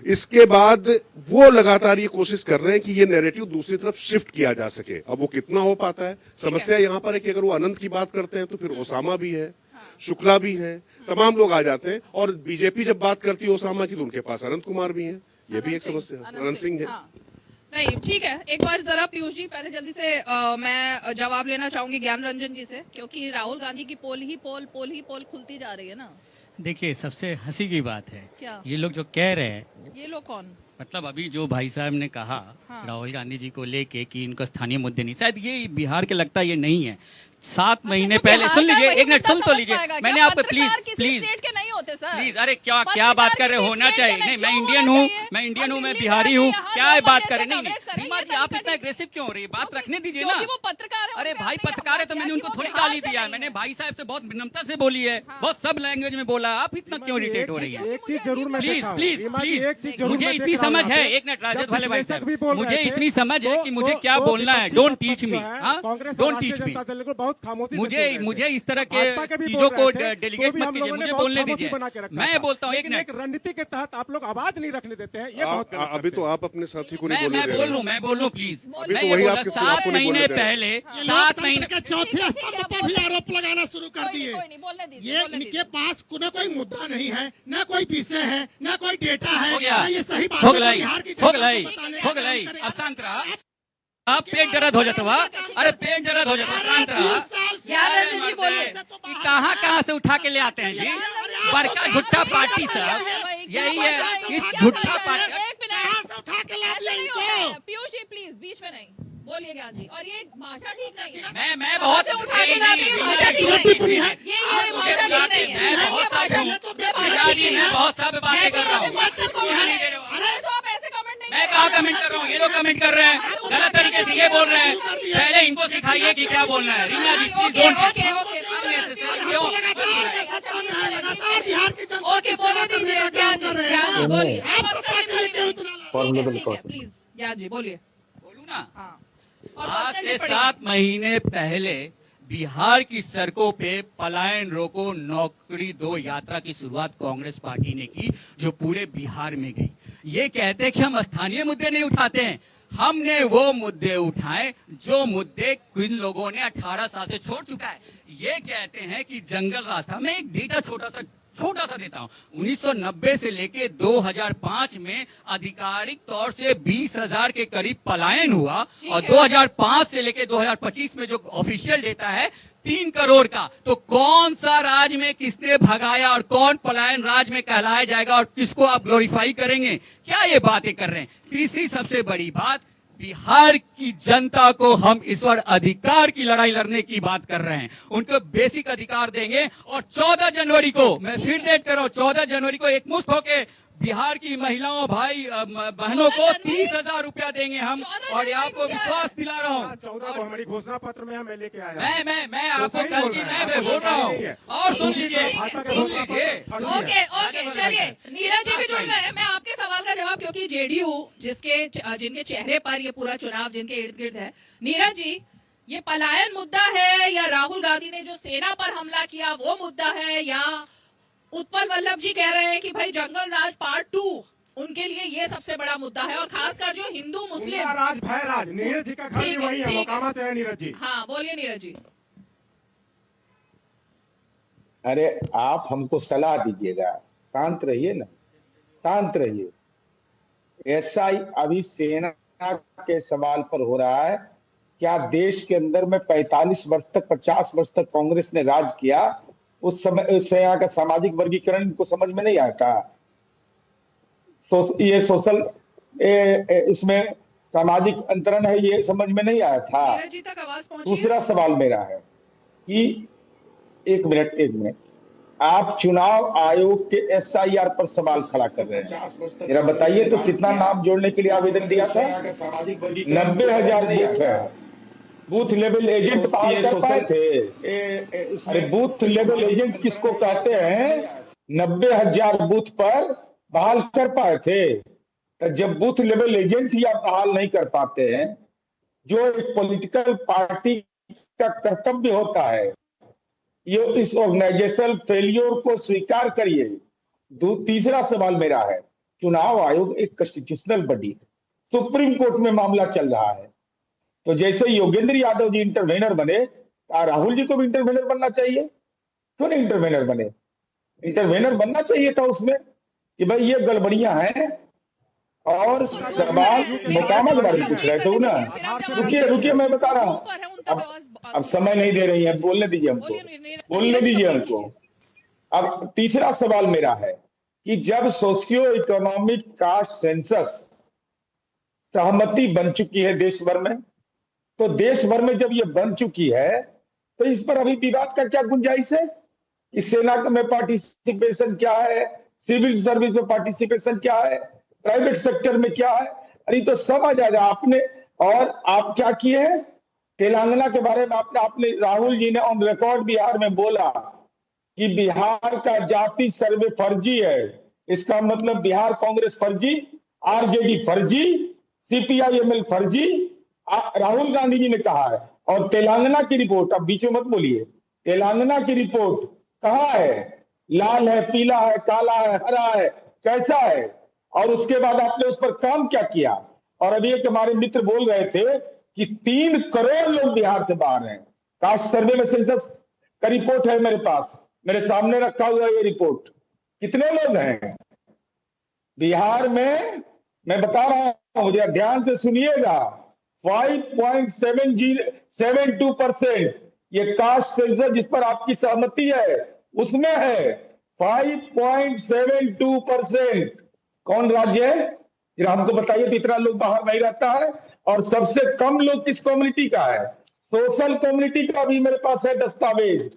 इसके बाद वो लगातार ये कोशिश कर रहे हैं कि ये नैरेटिव दूसरी तरफ शिफ्ट किया जा सके। अब वो कितना हो पाता है, समस्या यहाँ पर है कि अगर वो अनंत की बात करते हैं तो फिर ओसामा भी है, शुक्ला भी है, तमाम लोग आ जाते हैं। और बीजेपी जब बात करती है ओसामा की तो उनके पास अनंत कुमार भी है, ये भी एक समस्या है, अनंत सिंह है। नहीं, ठीक है, एक बार जरा पीयूष जी, पहले जल्दी से मैं जवाब लेना चाहूंगी ज्ञान रंजन जी से, क्योंकि राहुल गांधी की पोल ही पोल खुलती जा रही है ना। देखिए, सबसे हंसी की बात है, क्या ये लोग जो कह रहे हैं, ये लोग कौन, मतलब अभी जो भाई साहब ने कहा राहुल गांधी जी को लेके कि इनका स्थानीय मुद्दे नहीं, शायद ये बिहार के लगता ये नहीं है। 7 महीने पहले, सुन लीजिए, एक मिनट सुन तो लीजिए, मैंने आपको प्लीज अरे क्या बात कर रहे, होना चाहिए। नहीं, मैं इंडियन हूँ, मैं बिहारी हूँ, क्या बात कर रहे। नहीं रीमा जी, आप इतना एग्रेसिव क्यों हो रही है, बात रखने दीजिए ना। अरे भाई पत्रकार है तो मैंने उनको थोड़ी गाली दिया है, मैंने भाई साहब से बहुत विनम्रता से बोली है, बहुत सब लैंग्वेज में बोला, आप इतना क्यों इरिटेट हो रही है। एक चीज जरूर, प्लीज मुझे इतनी समझ है, एक मिनट राजद वाले भाई साहब, मुझे इतनी समझ है कि मुझे क्या बोलना है। Don't teach me, don't teach me. मुझे इस तरह के चीजों को डेलीगेट मत कीजिए, मुझे बोलने दीजिए। बना के रखा मैं था। बोलता हूँ, एक लेकिन एक रणनीति के तहत आप लोग आवाज नहीं रखने देते हैं, ये बहुत गलत अभी तो आप अपने साथी को नहीं मैं बोलने दे बोल लूं प्लीज। अभी मैं तो ये वही बोला, आपके 7 आपको नहीं महीने बोलने दे रहे। पहले, ये 7 लोकतंत्र महीने के चौथे स्तंभ पर भी आरोप लगाना शुरू कर दिए। कोई नहीं, बोलने दीजिए, ये बोलने इनके दीजिए। पास न कोई मुद्दा नहीं है, न कोई विषय है, न कोई डेटा है, हो गया, न ये सही बात हो है गई, बिहार की हो जनता गई, को बताने हो का गई। काम अब करें। शांत रहा, अब पेट दर्द हो जाता हुआ, अरे पेट दर्द हो जाता, शांत रहा। ज्ञानरंजन जी बोलिए। कि कहाँ से उठा के ले आते हैं जी, बड़का झुट्टा पार्टी सब, यही है कि झुट्टा पार्टी। एक कहाँ मिनट, से उठा के ला दिया ऐसे नहीं इनको? होता है। पीयूष जी प्लीज बीच में नहीं बोलिए ज्ञान जी, और ये भाषा ठीक नहीं है। मैं बहुत से उठा के लाते हैं, भाषा ठीक नहीं है। ये भाषा ठीक नहीं है। मैं बहुत ये भाषा सभ्य हूँ। ये भाषा पिता ठीक जी, नहीं मैं है। बहुत सभ्य बातें कर रहा हूँ। अरे तो आप ऐसे कमेंट नहीं मैं कहाँ कमेंट कर रहा हूँ, ये लोग कमेंट कर रहे हैं गलत तरीके से, ये बोल रहे हैं। पहले इनको सिखाइए कि क्या बोलना है। Reena ji please okay don't okay okay क्यों? लगातार बिहार की जनता ओके, बोलने दीजिए ज्ञान जी बोलिए। प्लीज ज्ञान जी बोलिए। बोलूँ ना, हाँ। 5 से 7 महीने पहले बिहार की सड़कों पे पलायन रोको नौकरी दो यात्रा की शुरुआत कांग्रेस पार्टी ने की, जो पूरे बिहार में गई। ये कहते हैं कि हम स्थानीय मुद्दे नहीं उठाते हैं, हमने वो मुद्दे उठाए जो मुद्दे किन लोगों ने 18 साल से छोड़ चुका है। ये कहते हैं कि जंगल रास्ता, मैं एक डेटा छोटा सा देता हूं। 1990 से लेके 2005 में आधिकारिक तौर से 20,000 के करीब पलायन हुआ, और 2005 से लेके 2025 में जो ऑफिशियल डेटा है 3 करोड़ का। तो कौन सा राज्य में किसने भगाया और कौन पलायन राज्य में कहलाया जाएगा और किसको आप ग्लोरीफाई करेंगे? क्या ये बातें कर रहे हैं? तीसरी सबसे बड़ी बात, बिहार की जनता को हम इस बार अधिकार की लड़ाई लड़ने की बात कर रहे हैं। उनको बेसिक अधिकार देंगे, और 14 जनवरी को, मैं फिर डेट कर रहा हूं, 14 जनवरी को एकमुश्त होके बिहार की महिलाओं भाई बहनों को 30,000 रुपया देंगे हम, और ये आपको विश्वास दिला रहा हूँ। 14 को हमारी घोषणा पत्र में मैं लेके आया। मैं आपको कल की मैं बोल रहा हूँ, और सुन लीजिए। ओके ओके चलिए, नीरज जी भी जुड़ गए हैं। मैं आपके सवाल का जवाब, क्योंकि जेडीयू जिनके चेहरे पर ये पूरा चुनाव जिनके इर्द गिर्द है, नीरज जी ये पलायन मुद्दा है, या राहुल गांधी ने जो सेना पर हमला किया वो मुद्दा है, या उत्पल वल्लभ जी कह रहे हैं कि भाई जंगल राज पार्ट 2 उनके लिए ये सबसे बड़ा मुद्दा है, और खासकर जो हिंदू मुस्लिम राज भय राज, नीरज जी का घर भी वही है, मोकामा से है नीरज जी। हाँ बोलिए नीरज जी। अरे आप हमको सलाह दीजिएगा, शांत रहिए ना, शांत रहिए। ऐसा ही अभी सेना के सवाल पर हो रहा है। क्या देश के अंदर में 45 वर्ष तक 50 वर्ष तक कांग्रेस ने राज किया, उस समय सेना का सामाजिक वर्गीकरण इनको समझ में नहीं आया था? तो ये सोशल इसमें सामाजिक अंतरण है, ये समझ में नहीं आया था। नीरज जी तक आवाज पहुंची। दूसरा सवाल मेरा है कि एक मिनट, आप चुनाव आयोग के SIR पर सवाल खड़ा कर रहे हैं। जरा बताइए तो कितना नाम जोड़ने के लिए आवेदन दिया था? 90,000 बूथ है। बूथ लेवल एजेंट बहाल कर पाए थे? अरे बूथ लेवल एजेंट किसको कहते हैं? 90,000 बूथ पर बहाल कर पाए थे? तो जब बूथ लेवल एजेंट ही आप बहाल नहीं कर पाते हैं, जो एक पॉलिटिकल पार्टी का कर्तव्य होता है, ये इस ऑर्गेनाइजेशनल फेलियर को स्वीकार करिए। तीसरा सवाल मेरा है, चुनाव आयोग एक कॉन्स्टिट्यूशनल बॉडी है, सुप्रीम कोर्ट में मामला चल रहा है, तो जैसे योगेंद्र यादव जी इंटरवेनर बने, राहुल जी को भी इंटरवेनर बनना चाहिए? क्यों नहीं इंटरवेनर बने? इंटरवेनर बनना चाहिए था उसमें कि भाई ये गड़बड़ियां हैं। और सवाल मोकामा के बारे में पूछ रहे थे ना, रुकिए मैं बता रहा हूँ। अब समय नहीं दे रही है, बोलने दीजिए हमको। अब तीसरा सवाल मेरा है कि जब सोशियो इकोनॉमिक कास्ट सेंसस सहमति बन चुकी है देश भर में, तो देश भर में जब ये बन चुकी है, तो इस पर अभी विवाद का क्या गुंजाइश है? इस सेना में पार्टिसिपेशन क्या है, सिविल सर्विस में पार्टिसिपेशन क्या है, प्राइवेट सेक्टर में क्या है? अरे तो सब आ जाएगा आपने। और आप क्या किए हैं? तेलंगाना के बारे में आपने राहुल जी ने ऑन रिकॉर्ड बिहार में बोला कि बिहार का जाति सर्वे फर्जी है। इसका मतलब बिहार कांग्रेस फर्जी, आरजेडी फर्जी, CPIML फर्जी, राहुल गांधी जी ने कहा है। और तेलंगाना की रिपोर्ट, अब बीच में मत बोलिए, तेलंगाना की रिपोर्ट कहाँ है? लाल है, पीला है, काला है, हरा है, कैसा है, और उसके बाद आपने उस पर काम क्या किया। और अभी एक हमारे मित्र बोल रहे थे कि 3 करोड़ लोग बिहार से बाहर हैं। कास्ट सर्वे में सेंसस का रिपोर्ट है मेरे पास, मेरे सामने रखा हुआ ये रिपोर्ट। कितने लोग हैं बिहार में, मैं बता रहा हूं, जरा ध्यान से सुनिएगा। 5.72% ये कास्ट सेंसस जिस पर आपकी सहमति है उसमें है 5.72%। कौन राज्य है जरा हमको बताइए, तो इतना लोग बाहर नहीं रहता है। और सबसे कम लोग किस कम्युनिटी का है? सोशल कम्युनिटी का भी मेरे पास है दस्तावेज।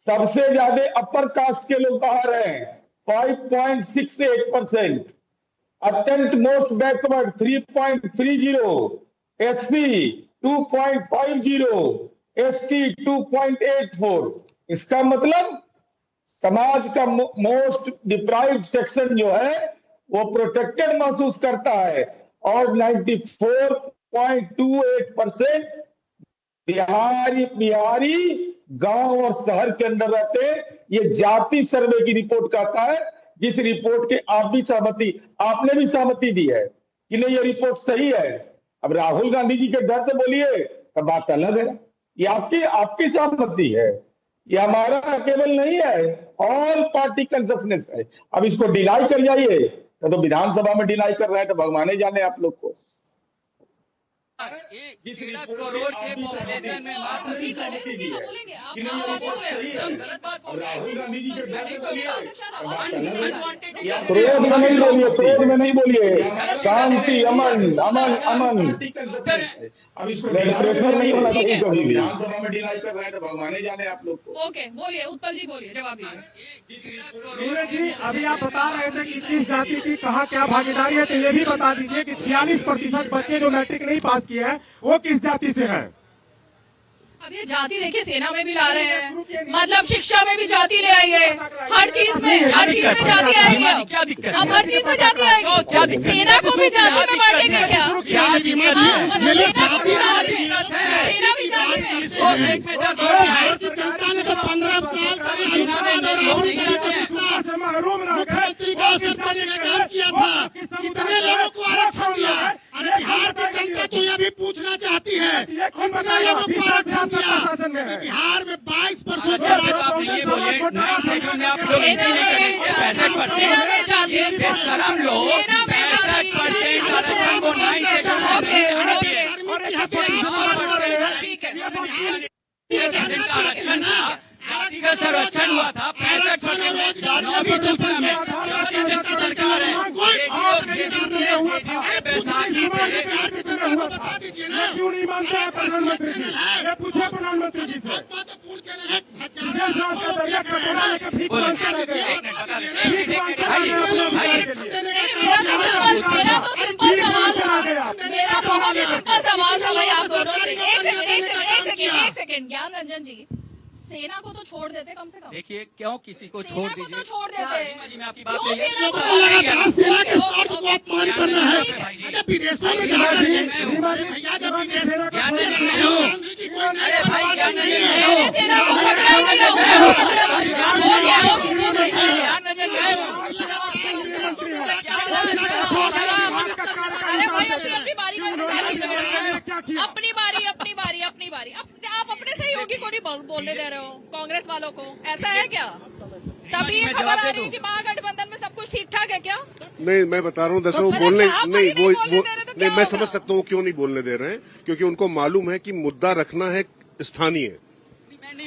सबसे ज्यादा अपर कास्ट के लोग बाहर हैं 5.68%, अत्यंत मोस्ट बैकवर्ड 3.30, एसपी 2.50, एसटी 2.84। इसका मतलब समाज का मोस्ट डिप्राइव्ड सेक्शन जो है वो प्रोटेक्टेड महसूस करता है। और 94.28% बिहारी गांव और शहर के अंदर रहते हैं। ये जाति सर्वे की रिपोर्ट कहता है, जिस रिपोर्ट के आप भी सहमति, आपने भी सहमति दी है कि नहीं ये रिपोर्ट सही है। अब राहुल गांधी जी के डर से बोलिए तो बात अलग है, ये आपकी सहमति है, ये हमारा केवल नहीं है, ऑल पार्टी कंसेंसस है। अब इसको डिनाई कर जाइए तो विधानसभा में डिनाई कर रहे हैं, तो भगवान जाने आप लोग को। 13 करोड़ के पॉपुलेशन में मात्र राहुल गांधी जी के क्रोध में नहीं बोलिए, शांति, अमन अमन अमन। अब इसको प्रेशर नहीं होना चाहिए कभी भी। विधानसभा में डिनाई कर रहे हैं तो भगवान जाने आप लोग को। ओके, बोलिए उत्पल जी, बोलिए, जवाब दीजिए। नीरज जी, अभी आप बता रहे थे कि किस जाति की कहाँ क्या भागीदारी है, तो ये भी बता दीजिए कि 46% बच्चे जो मैट्रिक नहीं पास किए हैं वो किस जाति से हैं? अब ये जाति देखिए सेना में भी ला रहे हैं, मतलब शिक्षा में भी जाति ले आइए, हर चीज में जाति आएगी। अब हर चीज में जाति आएगी, सेना को भी जाति में बांटेंगे क्या? सेना भी जाति में। भारत की जनता ने तो 15 साल मुख्यमंत्री का सरकार ने काम किया था, कितने लोगों को आरक्षण दिया। अरे बिहार की जनता तो यह भी पूछना चाहती है कितने लोगों को आरक्षण दिया। बिहार में 22% संरक्षण हुआ था 65% सूचना में सरकार है। क्यों नहीं मानते हैं प्रधानमंत्री जी? ये पूछे प्रधानमंत्री जी से। मेरा बहुत ही सिंपल सवाल था भाई आप दोनों से। एक सेकंड ज्ञान रंजन जी, सेना को तो छोड़ देते कम से कम। देखिए क्यों किसी को छोड़ दीजिए, तो छोड़ देते। मैं आपकी बात सेना के स्वार्थ को अपमान करना है। अरे विदेशों में जाकर भैया जब विदेश अरे भाई सेना को अरे भाई अपनी बारी अपनी बारी। आप अपने सहयोगी को नहीं बोलने दे रहे हो, कांग्रेस वालों को, ऐसा है क्या? तभी ये खबर आ रही है कि महागठबंधन में सब कुछ ठीक ठाक है क्या? नहीं, मैं बता रहा हूँ दरअसल वो बोलने नहीं, वो नहीं, मैं समझ सकता हूँ क्यों नहीं बोलने दे रहे हैं, क्योंकि उनको मालूम है कि मुद्दा रखना है स्थानीय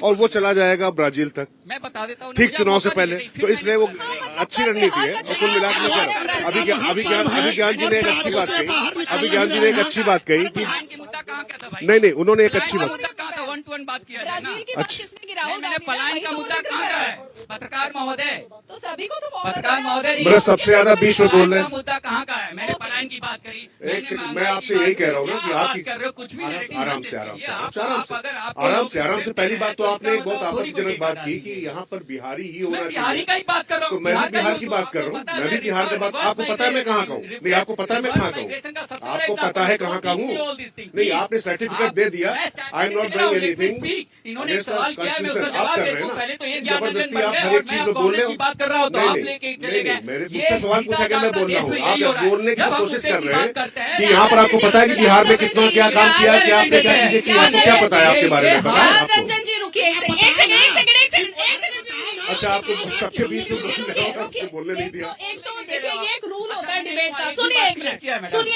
और वो चला जाएगा ब्राजील तक। मैं बता देता हूँ ठीक चुनाव से पहले, तो इसलिए वो अच्छी रणनीति है। और कुल मिलाकर मैं अभी ज्ञान जी ने एक अच्छी बात कही, कि नहीं उन्होंने एक अच्छी बात, 1 to 1 बात किया जाए ना। अच्छा, मैंने पलायन का मुद्दा कहाँ का है? पत्रकार महोदय, तो सभी को तो पत्रकार महोदय मेरा सबसे ज्यादा बीच में बोल रहे हैं। मुद्दा कहाँ का है? मैंने पलायन की बात करी। मैं आपसे यही कह रहा हूँ ना कि आप कर रहे हो कुछ भी आराम से पहली बात तो आपने एक बहुत आपत्तिजनक बात की कि यहाँ पर बिहारी ही होना चाहिए। बिहारी का ही बात कर रहा हूँ, तो मैं भी बिहार की बात कर रहा हूँ, मैं भी बिहार की बात। आपको पता है मैं कहाँ का हूँ? नहीं, आपको पता है मैं कहाँ का हूँ? आपको पता है कहाँ का हूँ? नहीं, आपने सर्टिफिकेट दे दिया, I am not doing anything. Anything इन्होंने सवाल किया है, मैं उसका आप जवाब कर दे रहे दूं। हैं पहले तो ये ना, ज्ञान रंजन जबरदस्ती बन आप गए हर और एक चीज मैं में बोल कांग्रेस रहे की हो। बात कर रहा हूं तो आप लेके चले गए। मेरे ये मुझसे सवाल पूछा गया, मैं बोल रहा हूँ। देश में आप यही हो रहा है। बोलने की जब हम कोशिश मुद्दे कर की रहे हैं बात करते हैं कि यहाँ पर आपको पता है कि बिहार में कितना क्या काम किया, क्या आपने क्या चीजें की, आपको क्या पता है आपके बारे में, पता है आपको? रंजन जी रुकिए, एक सेकंड। अच्छा, आपको सबके बीच में बोलने नहीं दिया। एक तो देखिए, ये एक रूल होता है डिबेट का। सुनिए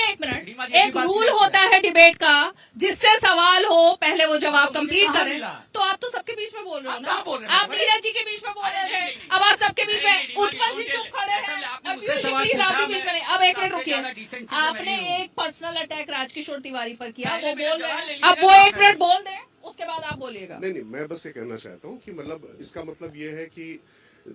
एक मिनट, एक रूल होता है डिबेट का, जिससे सवाल हो पहले वो जवाब कंप्लीट करें। तो आप तो सबके बीच में बोल रहे हो ना, आप नीरज जी के बीच में बोल रहे थे, अब आप सबके बीच में, उत्पल जी चुप खड़े हैं, प्लीज आपके बीच में नहीं। अब एक मिनट रुकिए, आपने एक पर्सनल अटैक राजकिशोर तिवारी पर किया, वो बोल रहे हैं, अब वो एक मिनट बोल दें, उसके बाद आप बोलिएगा। नहीं, मैं बस ये कहना चाहता हूँ कि मतलब इसका मतलब ये है कि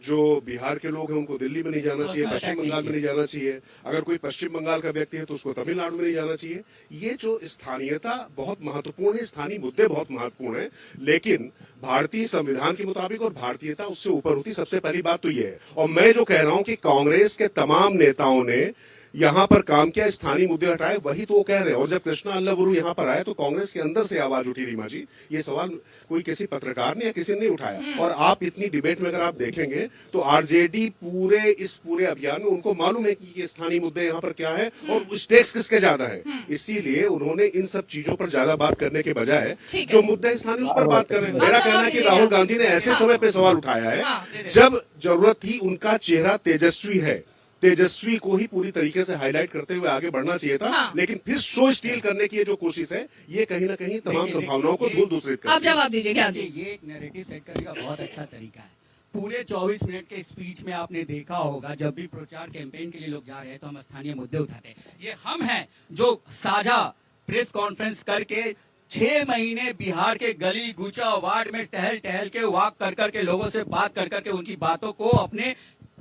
जो बिहार के लोग हैं उनको दिल्ली में नहीं जाना चाहिए, पश्चिम बंगाल में नहीं जाना चाहिए। अगर कोई पश्चिम बंगाल का व्यक्ति है तो उसको तमिलनाडु में नहीं जाना चाहिए। ये जो स्थानीयता बहुत महत्वपूर्ण है, स्थानीय मुद्दे बहुत महत्वपूर्ण है, लेकिन भारतीय संविधान के मुताबिक और भारतीयता उससे ऊपर होती। सबसे पहली बात तो ये है। और मैं जो कह रहा हूं कि कांग्रेस के तमाम नेताओं ने यहां पर काम किया, स्थानीय मुद्दे हटाए, वही तो वो कह रहे हैं। और जब कृष्णा अल्लावुरु यहां पर आए तो कांग्रेस के अंदर से आवाज उठी, रीमा जी, ये सवाल कोई किसी पत्रकार ने या किसी ने नहीं उठाया। और आप इतनी डिबेट में अगर आप देखेंगे तो आरजेडी इस पूरे अभियान में उनको मालूम है कि ये स्थानीय मुद्दे यहाँ पर क्या है और स्टेक्स किसके ज्यादा है। इसीलिए उन्होंने इन सब चीजों पर ज्यादा बात करने के बजाय जो मुद्दे स्थानीय उस पर बात कर रहे हैं। मेरा कहना है कि राहुल गांधी ने ऐसे समय पे सवाल उठाया है जब जरूरत थी। उनका चेहरा तेजस्वी है, तेजस्वी को ही पूरी तरीके से हाईलाइट करते हुए आगे बढ़ना चाहिए था। लेकिन फिर शो स्टील करने की जो कोशिश है, ये कहीं ना कहीं तमाम संभावनाओं को धूल दूसरित कर। आप जवाब दीजिए। क्या ये एक नैरेटिव सेट करने का बहुत अच्छा तरीका है। पूरे 24 मिनट के स्पीच में आपने देखा होगा, जब भी प्रचार कैंपेन के लिए लोग जा रहे हैं तो हम स्थानीय मुद्दे उठाते हैं। ये हम हैं जो साझा प्रेस कॉन्फ्रेंस करके 6 महीने बिहार के गली गुचा वार्ड में टहल के वॉक कर के लोगों से बात कर के उनकी बातों को अपने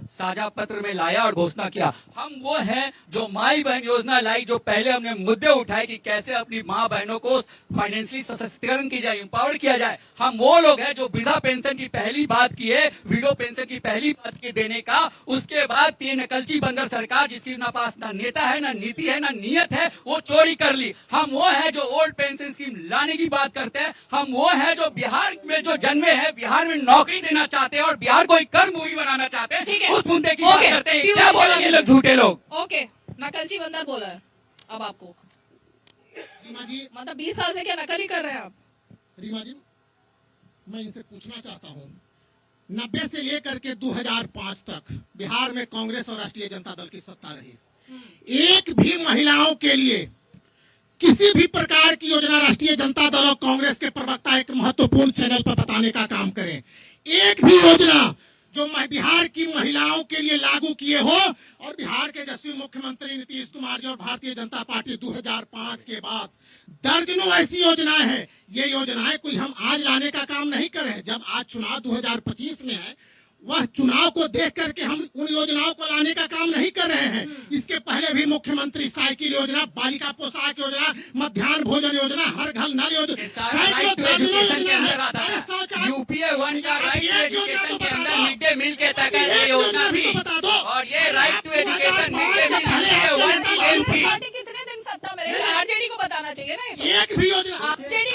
साझा पत्र में लाया और घोषणा किया। हम वो हैं जो माई बहन योजना लाई, जो पहले हमने मुद्दे उठाए कि कैसे अपनी माँ बहनों को फाइनेंशियली सशक्तिकरण की जाए, एम्पावर्ड किया जाए। हम वो लोग हैं जो वृद्धा पेंशन की पहली बात की है, विडो पेंशन की पहली बात की देने का। उसके बाद ये नकलची बंदर सरकार, जिसकी ना पास ना नेता है, ना नीति है, ना नीयत है, वो चोरी कर ली। हम वो हैं जो ओल्ड पेंशन स्कीम लाने की बात करते हैं। हम वो हैं जो बिहार में जो जन्मे हैं, बिहार में नौकरी देना चाहते हैं और बिहार को एक कर मूवी बनाना चाहते हैं। उस मुद्दे की बात करते हैं। क्या बोलेंगे लोग, झूठे लोग। ओके, नकलची बंदर बोला है। अब आपको रीमा जी, मतलब 20 साल से क्या नकल ही कर रहे हैं आप? रीमा जी, मैं इनसे पूछना चाहता हूँ, 90 से लेकर के 2005 तक बिहार में कांग्रेस और राष्ट्रीय जनता दल की सत्ता रही। एक भी महिलाओं के लिए किसी भी प्रकार की योजना राष्ट्रीय जनता दल और कांग्रेस के प्रवक्ता एक महत्वपूर्ण चैनल पर बताने का काम करें। एक भी योजना जो बिहार की महिलाओं के लिए लागू किए हो। और बिहार के यशस्वी मुख्यमंत्री नीतीश कुमार जी और भारतीय जनता पार्टी 2005 के बाद दर्जनों ऐसी योजनाएं हैं। ये योजनाएं कोई हम आज लाने का काम नहीं कर रहे हैं। जब आज चुनाव 2025 में है, वह चुनाव को देख करके हम उन योजनाओं को लाने का काम नहीं कर रहे हैं। इसके पहले भी मुख्यमंत्री साइकिल योजना, बालिका पोशाक योजना, मध्याह्न भोजन योजना, हर घर नल योजना, यूपीए 1 का राइट टू एजुकेशन के अंदर मिड डे मील के तहत ये योजना भी, और ये right to education mid day meal कितने दिन सत्ता में रही? आरजेडी को बताना चाहिए ना। एक भी योजना आरजेडी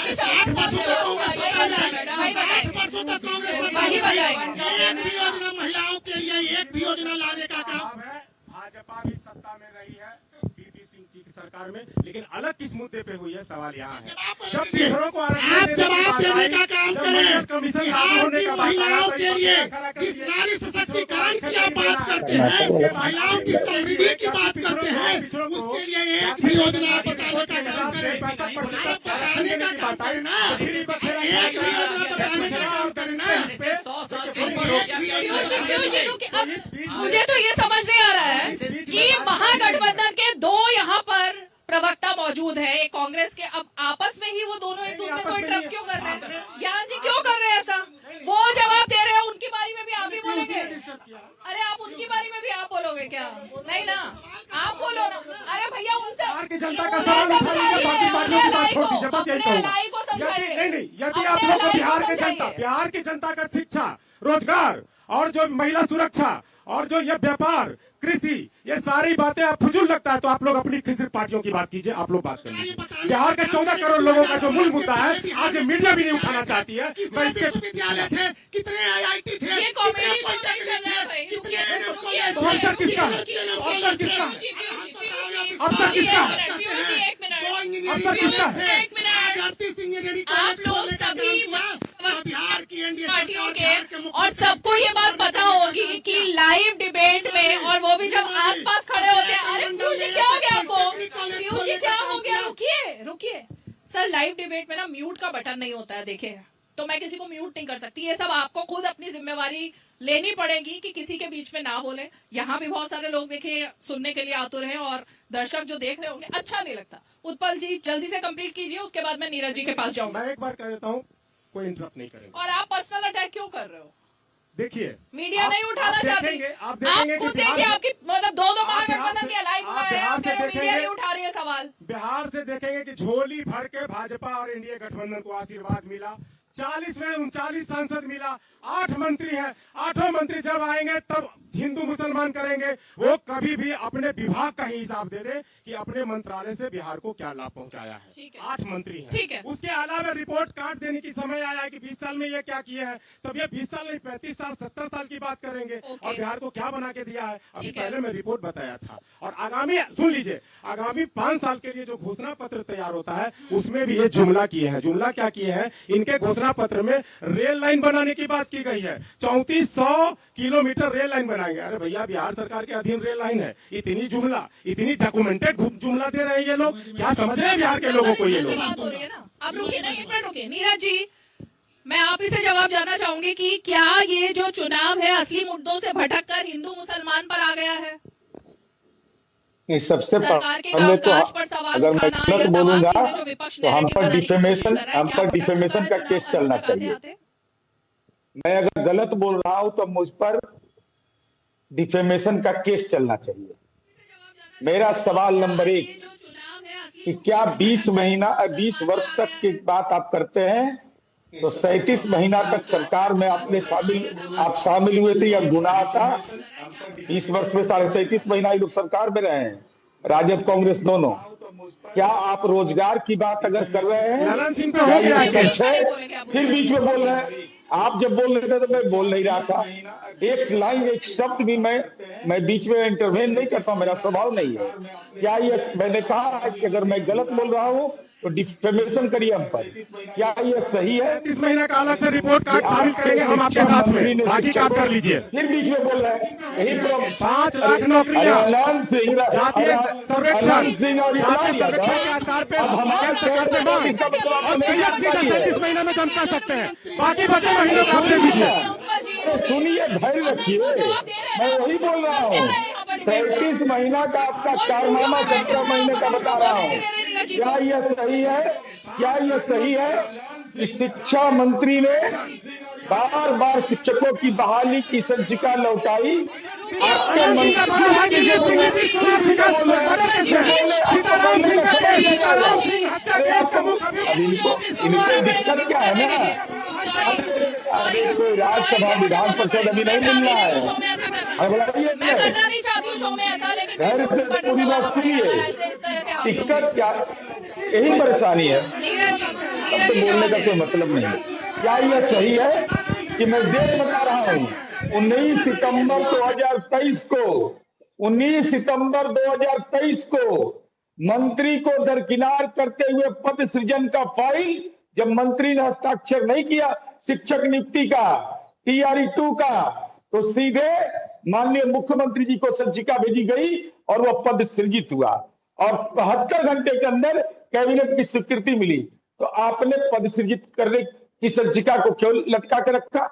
की योजना महिलाओं के लिए एक भी योजना लाने का काम है। भाजपा भी सत्ता में रही है बीपी सिंह की सरकार में, लेकिन अलग किस मुद्दे पे हुई है, सवाल यहाँ है। जब पिछड़ों को आप जवाब देने का काम करें। बिहार की महिलाओं के लिए किस नारी सशक्तिकरण की आप बात करते हैं, महिलाओं की समृद्धि की बात करते हैं, उसके लिए एक भी योजना बताने का काम करें। बताने का काम करें ना, एक भी योजना बताने का काम करें ना। मुझे तो ये समझ नहीं आ रहा है कि महागठबंधन के 2 यहाँ पर प्रवक्ता मौजूद है, एक कांग्रेस के, अब आपस में ही वो दोनों एक दूसरे को इंटरप्ट क्यों कर रहे हैं? ज्ञान जी क्यों कर रहे हैं ऐसा? वो जवाब दे रहे हैं, उनकी बारी में भी आप ही बोलेंगे? अरे आप उनकी बारी में भी आप बोलोगे क्या? नहीं ना, आप बोलो ना। अरे भैया उनसे जनता का सवाल उठाइए, बाकी पार्टियों की बात छोड़ दीजिए। बस यही कहूँगा, यदि आप लोग को बिहार की जनता का शिक्षा, रोजगार और जो महिला सुरक्षा और जो ये व्यापार कृषि, ये सारी बातें आप फजूल लगता है तो आप लोग अपनी सिर्फ पार्टियों की बात कीजिए, आप लोग बात कर लीजिए। बिहार के 14 करोड़ लोगों का जो मूल मुद्दा है आज ये मीडिया भी नहीं उठाना चाहती है। मैं इसके विश्वविद्यालय थे, कितने IIT थे, ये कॉमेडी शो नहीं चल रहा है भाई। अवसर किसका है? अवसर किसका है? अवसर किसका है? एक मिनट, अवसर किसका है? एक मिनट। आरती सिंह ने आप लोग सभी बिहार की एनडीए पार्टियों के और सबको ये बात पता होगी कि लाइव डिबेट में, और वो भी जब आसपास खड़े होते हैं, अरे पीयूष जी क्या हो गया आपको, पीयूष जी क्या हो गया, रुकिए सर, लाइव डिबेट में ना म्यूट का बटन नहीं होता है, देखे, तो मैं किसी को म्यूट नहीं कर सकती। ये सब आपको खुद अपनी जिम्मेवारी लेनी पड़ेगी कि किसी के बीच में ना बोले। यहाँ भी बहुत सारे लोग देखे सुनने के लिए आतुर हैं और दर्शक जो देख रहे होंगे, अच्छा नहीं लगता। उत्पल जी जल्दी से कंप्लीट कीजिए, उसके बाद मैं नीरज जी के पास जाऊंगा। मैं एक बार कह देता हूँ, कोई इंटरप्ट नहीं करेंगे। और आप पर्सनल अटैक क्यों कर रहे हो? देखिए, मीडिया नहीं उठाना चाहती, आप खुद देखिए, आपकी मतलब दो महागठबंधन के लाइव बिहार मीडिया नहीं उठा रही है सवाल। बिहार से देखेंगे कि झोली भर के भाजपा और एनडीए गठबंधन को आशीर्वाद मिला, 40 में 39 सांसद मिला, 8 मंत्री हैं, 8 मंत्री जब आएंगे तब हिंदू मुसलमान करेंगे। वो कभी भी अपने विभाग का ही हिसाब दे दे कि अपने मंत्रालय से बिहार को क्या लाभ पहुंचाया है। 8 मंत्री हैं। ठीक है। उसके अलावा रिपोर्ट कार्ड देने की समय आया है कि 20 साल में ये क्या किया है, तब ये 20 साल नहीं 35 साल 70 साल की बात करेंगे और बिहार को क्या बना के दिया है। अभी पहले मैं रिपोर्ट बताया था। और आगामी सुन लीजिए, आगामी 5 साल के लिए जो घोषणा पत्र तैयार होता है उसमें भी ये जुमला किए हैं। जुमला क्या किए हैं? इनके घोषणा पत्र में रेल लाइन बनाने की बात की गई है, 3400 किलोमीटर रेल लाइन बनाएंगे। अरे भैया, बिहार सरकार के अधीन रेल लाइन है। इतनी जुमला, इतनी डॉक्यूमेंटेड जुमला दे रहे हैं ये लोग। क्या समझ रहे हैं बिहार के लोगों को ये लोग? अब रुकिए ना, एक मिनट रुकिए। नीरज जी, मैं आप ही से जवाब जानना चाहूंगी कि क्या ये जो चुनाव है असली मुद्दों से भटककर हिंदू मुसलमान पर आ गया है? सबसे पहले तो अगर मैं गलत बोलूंगा तो हम पर डिफेमेशन का केस चलना चाहिए। मैं अगर गलत बोल रहा हूं तो मुझ पर डिफेमेशन का केस चलना चाहिए। मेरा सवाल नंबर 1 कि क्या 20 वर्ष तक की बात आप करते हैं तो 37 महीना तक सरकार में आप शामिल हुए थे या गुनाह था? 20 वर्ष में 37.5 महीना ये लोग सरकार में रहे हैं, राजद कांग्रेस दोनों। क्या आप रोजगार की बात अगर कर रहे हैं फिर बीच में बोल रहे हैं? आप जब बोल रहे थे तो मैं बोल नहीं रहा था। एक लाइन एक शब्द भी मैं बीच में इंटरवेन नहीं करता, मेरा स्वभाव नहीं है। क्या ये मैंने कहा कि अगर मैं गलत बोल रहा हूँ तो डिफेमेशन करिए हम पर? क्या ये सही है? 30 महीने का अलग से रिपोर्ट कार्ड शामिल करेंगे हम आपके साथ में, बाकी काम कर लीजिए। फिर बीच में बोल रहे हैं यही 5 लाख नौकरियां, जातीय सर्वेक्षण, के आधार पे 37 महीने में जम कर सकते हैं, बाकी बचे महीनों का अपने दीजिए। सुनिए, धैर्य रखिए, मैं वही बोल रहा हूँ। 37 महीना का आपका कारनामा 17 महीने का बता रहा हूँ। क्या यह सही है? क्या यह सही है कि शिक्षा मंत्री ने बार शिक्षकों की बहाली की संचिका लौटाई? इनकी दिक्कत क्या है ना? अरे कोई राज्यसभा विधान परिषद अभी नहीं मिलना है। घर से पूरी बात सुनिए, दिक्कत क्या, यही परेशानी है। अब तो बोलने का कोई मतलब नहीं है। क्या यह सही है कि मैं डेट बता रहा हूँ 19 सितंबर 2023 को मंत्री को दरकिनार करते हुए पद सृजन का फाइल जब मंत्री ने हस्ताक्षर नहीं किया शिक्षक नियुक्ति का TRE 2 का, तो सीधे माननीय मुख्यमंत्री जी को संचिका भेजी गई और वह पद सृजित हुआ और 72 घंटे के अंदर कैबिनेट की स्वीकृति मिली। तो आपने पद सृजित करने की संचिका को क्यों लटका के रखा?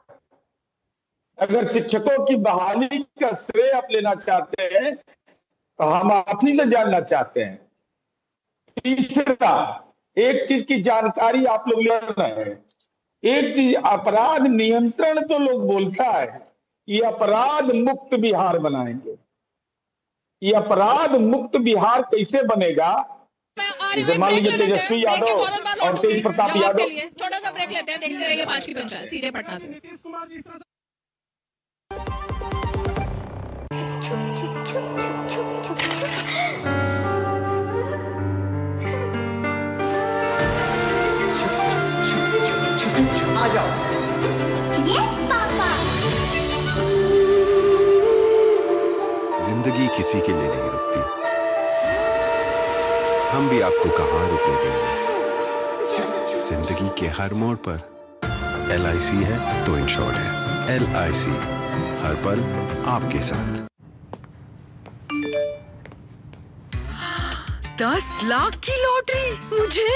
अगर शिक्षकों की बहाली का श्रेय आप लेना चाहते हैं तो हम आप ही से जानना चाहते हैं। तीसरा, एक चीज की जानकारी आप लोग ले रहे हैं, एक चीज, अपराध नियंत्रण तो लोग बोलता है ये अपराध मुक्त बिहार बनाएंगे। ये अपराध मुक्त बिहार कैसे बनेगा? जैसे मान लीजिए तेजस्वी यादव और तेज प्रताप यादव। छोटा सा ब्रेक लेते हैं, देखते रहिए 5 की पंचायत सीधे पटना से। नहीं रुकती। हम भी आपको कहां रुकने देंगे। जिंदगी के हर मोड़ पर LIC है तो इंश्योर्ड है। LIC हर पल आपके साथ। 10 लाख की लॉटरी मुझे,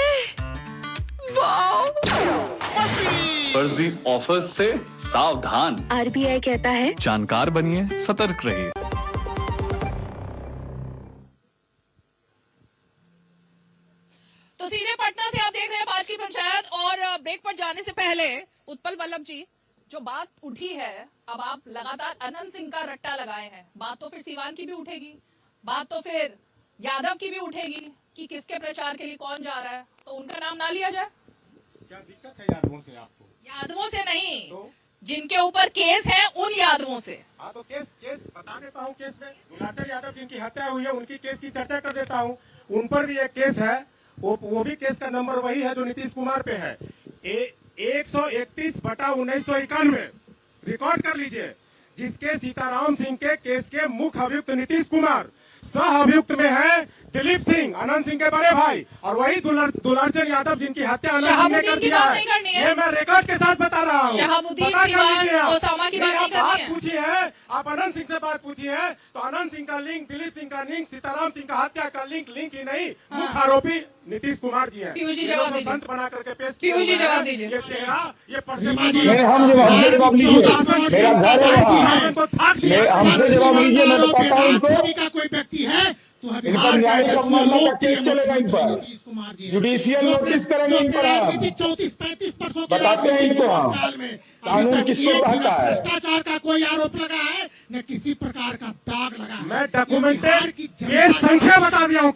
वाह! फर्जी ऑफर्स से सावधान। RBI कहता है जानकार बनिए, सतर्क रहिए। तो सीधे पटना से आप देख रहे हैं आज की पंचायत। और ब्रेक पर जाने से पहले उत्पल वल्लभ जी, जो बात उठी है, अब आप लगातार अनंत सिंह का रट्टा लगाए हैं, बात तो फिर सीवान की भी उठेगी, बात तो फिर यादव की भी उठेगी कि किसके प्रचार के लिए कौन जा रहा है, तो उनका नाम ना लिया जाए। क्या दिक्कत है यादवों से आपको? यादवों से नहीं, तो? जिनके ऊपर केस है उन यादवों से। हाँ तो केस बता देता हूँ। केस में दुलाचर यादव जिनकी हत्या हुई है उनकी केस की चर्चा कर देता हूँ। उन पर भी एक केस है, वो भी केस का नंबर वही है जो नीतीश कुमार पे है। 131/1991 रिकॉर्ड कर लीजिए, जिसके सीताराम सिंह के केस के मुख्य अभियुक्त नीतीश कुमार, सह अभियुक्त में है दिलीप सिंह, अनंत सिंह के बड़े भाई, और वही दुलारचंद यादव जिनकी हत्या अनंत सिंह ने कर दिया है। ये मैं रिकॉर्ड के साथ बता रहा हूँ। बात पूछी है आप, अनंत सिंह से बात पूछी है, तो अनंत सिंह का लिंक, दिलीप सिंह का लिंक, सीताराम सिंह का हत्या का लिंक ही नहीं, मुख्य आरोपी नीतीश कुमार जी है। संत बना करके पेश किया ये चेहरा, ये हमसे जवाब लीजिए, मेरा घर है वहाँ, हमसे जवाब लीजिए, मैं बताता हूँ उनको का कोई व्यक्ति है तो इन पर न्यायिक अवमानना का केस चलेगा, इन पर जुडिशियल नोटिस करेंगे, इन पर हम 34-35% बताते हैं इनको हम कानून किसको कहता है। भ्रष्टाचार का कोई आरोप लगा है न किसी प्रकार का दाग लगा है। मैं डॉक्यूमेंटेड केस संख्या बता दिया हूँ।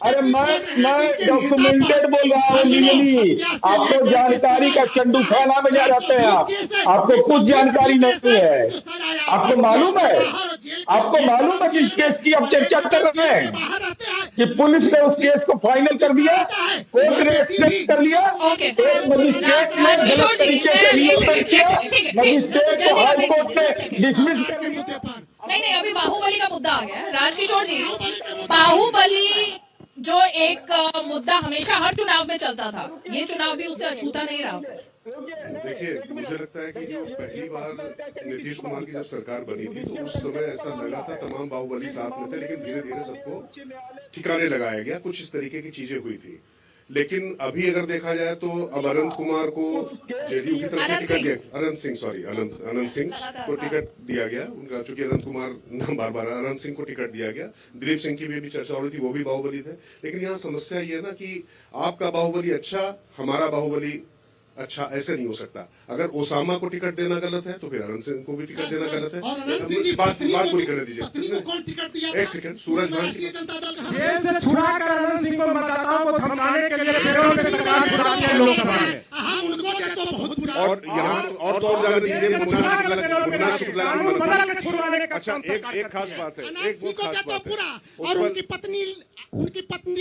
अरे मैं डॉक्यूमेंटेड बोल रहा हूँ लीगली। आपको जानकारी का चंडू खाना में जा रहते हैं आपको कुछ जानकारी नहीं है। आपको मालूम है, आपको मालूम है जिस केस की अब चर्चा कर रहे हैं कि पुलिस ने उस केस को फाइनल कर दिया, कोर्ट ने एक्सेप्ट कर लिया, एक मजिस्ट्रेट ने गलत तरीके से नियुक्त किया, मजिस्ट्रेट को हाई कोर्ट ने डिसमिस कर दिया। नहीं, अभी बाहुबली का मुद्दा आ गया। राजकिशोर जी, बाहुबली जो एक मुद्दा हमेशा हर चुनाव में चलता था, ये चुनाव भी उससे अछूता नहीं रहा। देखिए, मुझे लगता है कि जो पहली बार नीतीश कुमार की जब सरकार बनी थी तो उस समय ऐसा लगा था तमाम बाहुबली साथ में थे, लेकिन धीरे धीरे सबको ठिकाने लगाया गया, कुछ इस तरीके की चीजें हुई थी। लेकिन अभी अगर देखा जाए तो अब अनंत कुमार को JDU की तरफ से टिकट दिया, अनंत सिंह को टिकट दिया गया उनका, चूंकि अनंत कुमार नाम बार अनंत सिंह को टिकट दिया गया। दिलीप सिंह की भी चर्चा हो रही थी, वो भी बाहुबली थे। लेकिन यहाँ समस्या ये है ना कि आपका बाहुबली अच्छा, हमारा बाहुबली अच्छा, ऐसे नहीं हो सकता। अगर ओसामा को टिकट देना गलत है तो फिर अनंत सिंह को भी टिकट देना गलत है। बात पूरी करने दीजिए। एक सेकंड, सूरज भान जेल से छुड़ा कर अनंत सिंह को मतदाताओं को थमकाने के लिए पैरों पे सरकार छुड़ाती है लोकसभा में। और यहाँ और तो जाने दीजिए, मुन्ना शुक्ला। अच्छा, एक खास बात है, एक बहुत खास बात है, और उनकी पत्नी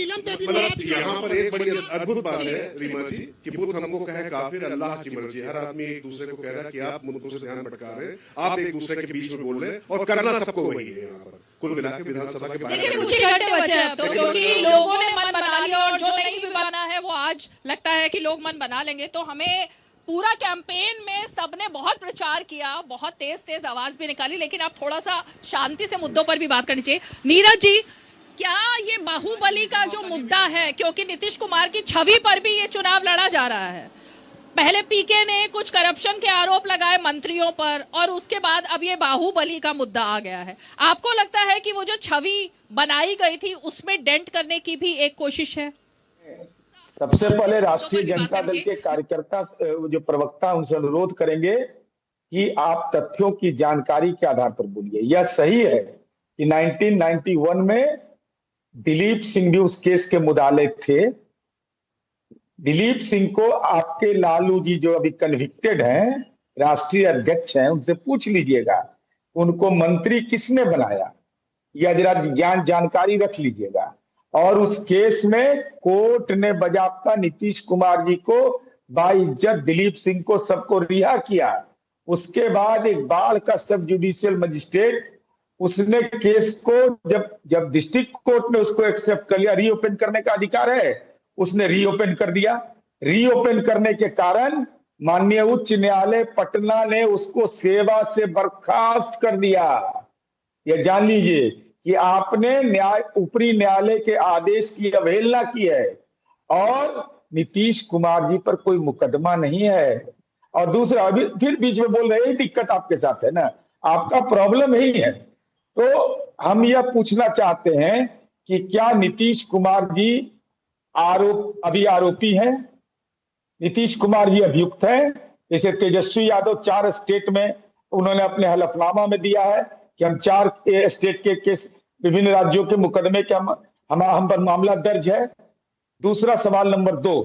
मतलब यहाँ पर एक बड़ी अद्भुत बात है रीमा जी कि बुद्ध हमको कहे काफिर, अल्लाह की मर्जी। हर आदमी एक दूसरे को कह रहा है कि आप मुद्दों से ध्यान भटका रहे हैं, आप एक दूसरे के बीच में बोल रहे हैं, और करना सबको वही है। यहाँ पर कुल मिलाकर विधानसभा के देखिए कुछ ही घंटे बचे हैं तो, क्योंकि लोगों ने मन बना लिया, और जो नहीं भी बना है वो आज लगता है कि लोग मन बना लेंगे। तो हमें पूरा कैंपेन में सबने बहुत प्रचार किया, बहुत तेज आवाज भी निकाली, लेकिन आप थोड़ा सा शांति से मुद्दों पर भी बात करनी चाहिए। नीरज जी, क्या ये बाहुबली का जो मुद्दा है, क्योंकि नीतीश कुमार की छवि पर भी ये चुनाव लड़ा जा रहा है, पहले पीके ने कुछ करप्शन के आरोप लगाए मंत्रियों पर, और उसके बाद अब ये बाहुबली का मुद्दा आ गया है, आपको लगता है कि वो जो छवि बनाई गई थी उसमें डेंट करने की भी एक कोशिश है? सबसे पहले राष्ट्रीय जनता दल के कार्यकर्ता, जो प्रवक्ता, उनसे अनुरोध करेंगे कि आप तथ्यों की जानकारी के आधार पर बोलिए। यह सही है कि 1991 में दिलीप सिंह भी उस केस के मुदाले थे। दिलीप सिंह को आपके लालू जी जो अभी कन्विक्टेड हैं, राष्ट्रीय अध्यक्ष हैं, उनसे पूछ लीजिएगा उनको मंत्री किसने बनाया, या जरा जानकारी रख लीजिएगा। और उस केस में कोर्ट ने बजाबता नीतीश कुमार जी को बाइज्जत, दिलीप सिंह को, सबको रिहा किया। उसके बाद एक बाढ़ का सब जुडिशियल मजिस्ट्रेट उसने केस को जब डिस्ट्रिक्ट कोर्ट ने उसको एक्सेप्ट कर लिया, रीओपन करने का अधिकार है, उसने रीओपन कर दिया। रीओपन करने के कारण माननीय उच्च न्यायालय पटना ने उसको सेवा से बर्खास्त कर दिया। ये जान लीजिए कि आपने ऊपरी न्यायालय के आदेश की अवहेलना की है और नीतीश कुमार जी पर कोई मुकदमा नहीं है। और दूसरा, अभी फिर बीच में बोल रहे हैं दिक्कत आपके साथ है ना, आपका प्रॉब्लम यही है। तो हम यह पूछना चाहते हैं कि क्या नीतीश कुमार जी अभी आरोपी हैं? नीतीश कुमार जी अभियुक्त हैं? जैसे तेजस्वी यादव 4 स्टेट में उन्होंने अपने हलफनामा में दिया है कि हम 4 स्टेट के केस, विभिन्न राज्यों के मुकदमे के हम पर मामला दर्ज है। दूसरा सवाल नंबर 2,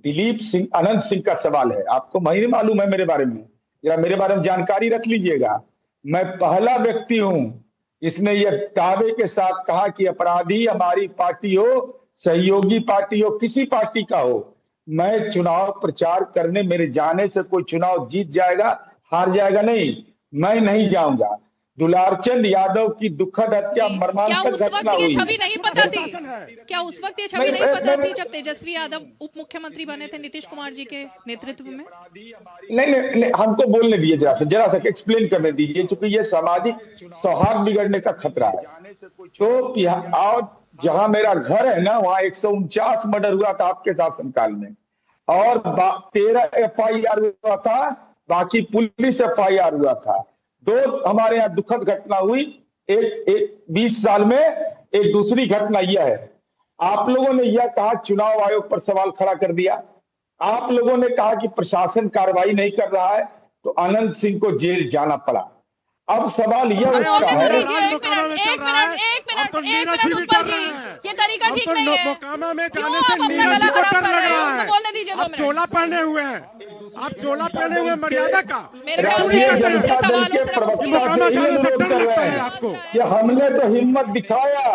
दिलीप सिंह, अनंत सिंह का सवाल है। आपको नहीं मालूम है मेरे बारे में, जरा मेरे बारे में जानकारी रख लीजिएगा। मैं पहला व्यक्ति हूं जिसने यह दावे के साथ कहा कि अपराधी हमारी पार्टी हो, सहयोगी पार्टी हो, किसी पार्टी का हो, मैं चुनाव प्रचार करने, मेरे जाने से कोई चुनाव जीत जाएगा हार जाएगा नहीं, मैं नहीं जाऊंगा। दुलारचंद यादव की दुखद हत्या मर्मांतक घटना हुई। छवि नहीं पता थी क्या उस वक्त? ये छवि नहीं पता थी जब तेजस्वी यादव उप मुख्यमंत्री बने थे नीतीश कुमार जी के नेतृत्व में? नहीं, हमको बोलने दीजिए, जरा सा एक्सप्लेन करने दीजिए, क्योंकि ये सामाजिक सौहार्द बिगड़ने का खतरा है। तो जहां मेरा घर है ना, वहां 149 मर्डर हुआ था आपके शासनकाल में, और 13 FIR हुआ था, बाकी पुलिस FIR हुआ था। 2 हमारे यहाँ दुखद घटना हुई एक 20 साल में। एक दूसरी घटना यह है, आप लोगों ने यह कहा, चुनाव आयोग पर सवाल खड़ा कर दिया। आप लोगों ने कहा कि प्रशासन कार्रवाई नहीं कर रहा है, तो अनंत सिंह को जेल जाना पड़ा। अब सवाल यह उठता है, एक मिनट उत्पल जी, ये तरीका ठीक नहीं है। मोकामा में क्यों जाने आप से अपना नीरज गला जी को खराब डर कर लग रहे हैं? रहा उनको है। बोलने दीजिए 2 आप मिनट। चोला पहने हुए हैं, आप चोला पहने हुए हैं, मर्यादा का मेरे ख्याल से राष्ट्रीय ऐसे जनता दल सवालों के से प्रवक्ता मुकामा से ये जाने से विरोध डर कर लगता रहे है हैं आपको। कि हमने तो हिम्मत दिखाया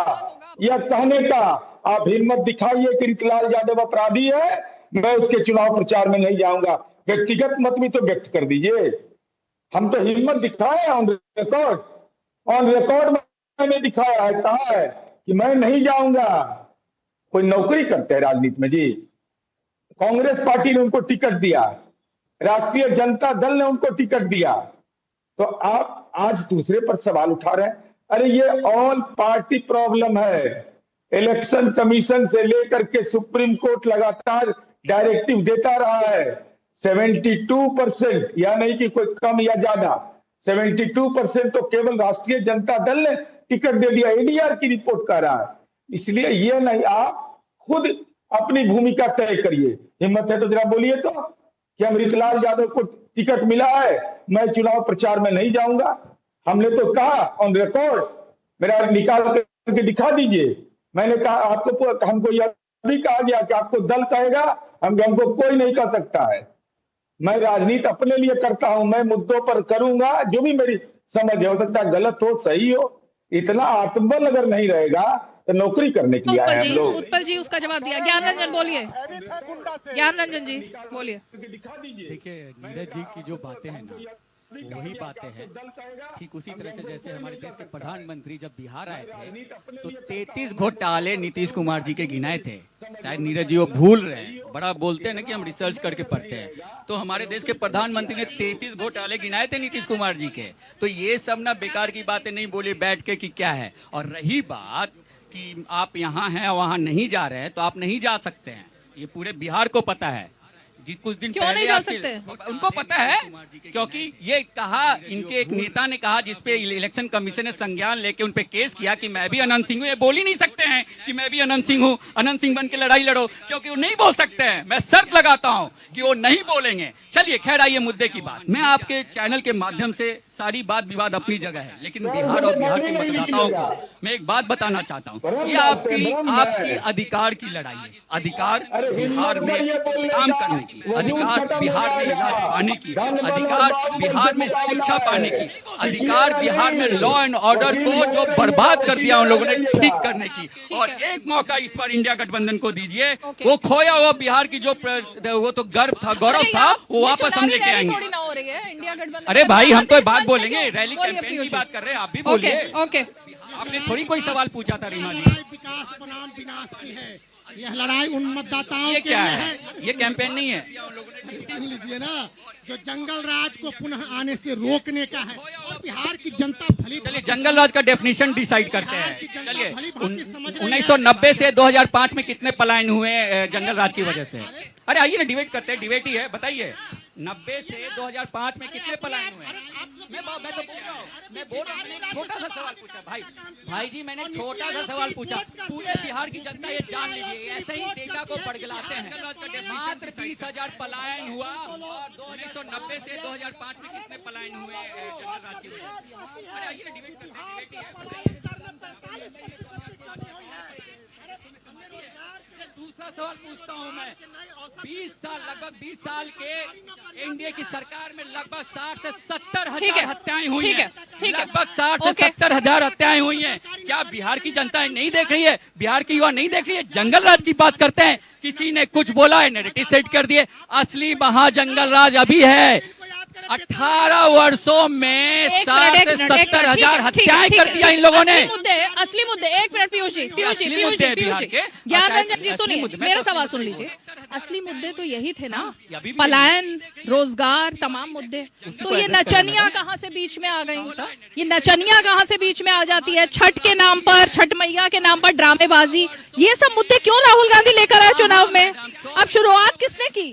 यह कहने का। आप हिम्मत दिखाइए कि रीतलाल यादव अपराधी है, मैं उसके चुनाव प्रचार में नहीं जाऊंगा। व्यक्तिगत मत भी तो व्यक्त कर दीजिए। हम तो हिम्मत दिखाए ऑन रिकॉर्ड मैंने दिखाया है, कहा है कि मैं नहीं जाऊंगा। कोई नौकरी करते हैं राजनीति में जी? कांग्रेस पार्टी ने उनको टिकट दिया, राष्ट्रीय जनता दल ने उनको टिकट दिया, तो आप आज दूसरे पर सवाल उठा रहे हैं। अरे ये ऑल पार्टी प्रॉब्लम है। इलेक्शन कमीशन से लेकर के सुप्रीम कोर्ट लगातार डायरेक्टिव देता रहा है। 72%, या नहीं कि कोई कम या ज्यादा, 72% तो केवल राष्ट्रीय जनता दल ने टिकट दे दिया। ADR की रिपोर्ट कह रहा है। इसलिए ये नहीं, आप खुद अपनी भूमिका तय करिए। हिम्मत है तो जरा बोलिए तो कि अमृतलाल यादव को टिकट मिला है, मैं चुनाव प्रचार में नहीं जाऊंगा। हमने तो कहा ऑन रिकॉर्ड, मेरा निकाल करके दिखा दीजिए। मैंने कहा आपको, हमको यह भी कहा गया कि आपको दल कहेगा, हमको कोई नहीं कह सकता है। मैं राजनीति अपने लिए करता हूं, मैं मुद्दों पर करूंगा जो भी मेरी समझ है। हो सकता है गलत हो, सही हो। इतना आत्मबल अगर नहीं रहेगा तो नौकरी करने के लिए आए हम लोग। उत्पल जी उसका जवाब दिया। ज्ञान रंजन बोलिए, ज्ञान रंजन जी बोलिए। देखिए नीरज जी की जो बातें हैं ना, वही बातें हैं ठीक उसी तरह से जैसे हमारे देश के प्रधानमंत्री जब बिहार आए थे तो 33 घोटाले नीतीश कुमार जी के गिनाए थे। शायद नीरज जी वो भूल रहे हैं, बड़ा बोलते हैं ना कि हम रिसर्च करके पढ़ते हैं। तो हमारे देश के प्रधानमंत्री ने 33 घोटाले गिनाए थे नीतीश कुमार जी के। तो ये सब ना बेकार की बातें नहीं बोली बैठ के कि क्या है। और रही बात कि आप यहाँ हैं वहाँ नहीं जा रहे हैं, तो आप नहीं जा सकते हैं, ये पूरे बिहार को पता है। जी कुछ दिन क्यों पहले नहीं जा सकते? उनको पता है, क्योंकि ये कहा, इनके एक नेता ने कहा जिसपे इलेक्शन कमीशन ने संज्ञान लेके उन पे केस किया कि मैं भी अनंत सिंह हूँ। ये बोल ही नहीं सकते हैं कि मैं भी अनंत सिंह हूँ, अनंत सिंह बन के लड़ाई लड़ो, क्योंकि वो नहीं बोल सकते हैं। मैं शर्त लगाता हूँ कि वो नहीं बोलेंगे। चलिए खैर आइए मुद्दे की बात। मैं आपके चैनल के माध्यम से सारी बात विवाद अपनी जगह है, लेकिन बिहार और बिहार के मतदाताओं को मैं एक बात बताना चाहता हूँ। ये आपकी अधिकार की लड़ाई है। अधिकार बिहार में काम करने की, अधिकार बिहार में इलाज पाने की, अधिकार बिहार में शिक्षा पाने की, अधिकार बिहार में लॉ एंड ऑर्डर को जो बर्बाद कर दिया उन लोगों ने ठीक करने की, और एक मौका इस बार इंडिया गठबंधन को दीजिए। वो खोया हुआ बिहार की जो वो तो गर्व था, गौरव था, वो वापस हम लेके आएंगे। थोड़ी ना हो रही है इंडिया गठबंधन। अरे भाई हम तो बात बोलेंगे, रैली कैंपेन की बात कर रहे हैं, आप भी बोलिए। ओके, आपने थोड़ी कोई सवाल पूछा था रीमा जी। विकास बनाम विनाश की है, यह लड़ाई उन मतदाताओं ये के क्या लिए है? ये कैंपेन नहीं है। सुन लीजिए ना, जो जंगल राज को पुनः आने से रोकने का है, और बिहार की जनता भली चलिए जंगल राज का डेफिनेशन डिसाइड करते हैं। चलिए 1990 से 2005 में कितने पलायन हुए जंगल राज की वजह से? अरे आइए ना डिबेट करते हैं, डिबेट ही है, बताइए 90 से 2005 में कितने पलायन हुए? मैं तो बोल रहा हूँ, मैंने एक छोटा सा सवाल पूछा भाई जी, मैंने छोटा सा सवाल पूछा। पूरे बिहार की जनता ये जान लीजिए, ऐसे ही डेटा को बड़गलाते हैं। मात्र 30,000 पलायन हुआ और 1990 से 2005 में कितने पलायन हुए जंगल राज की वजह से? अरे आइए ना डिबेट करते हैं, डिबेट ही है। दूसरा सवाल पूछता हूं मैं, 20 साल, लगभग 20 साल के एनडीए की सरकार में लगभग 60 से 70 हजार हत्याएं हुई हैं। लगभग 60 से 70 हजार हत्याएं हुई हैं। क्या बिहार की जनता नहीं देख रही है? बिहार की युवा नहीं देख रही है? जंगल राज की बात करते हैं, किसी ने कुछ बोला है, नैरेटिव सेट कर दिए। असली महाजंगल राज अभी है। 18 वर्षों में 60 से 70 हजार हत्याएं कर दिया इन लोगों ने। असली मुद्दे, एक मिनट पीयूष जी, ज्ञान रंजन जी सुनिए, मेरा सवाल सुन लीजिए। असली मुद्दे तो यही थे ना, पलायन, रोजगार, तमाम मुद्दे। तो ये नचनिया कहाँ से बीच में आ गई? ये नचनिया कहाँ से बीच में आ जाती है? छठ के नाम पर, छठ मैया के नाम पर ड्रामेबाजी, ये सब मुद्दे क्यों राहुल गांधी लेकर आए चुनाव में? अब शुरुआत किसने की?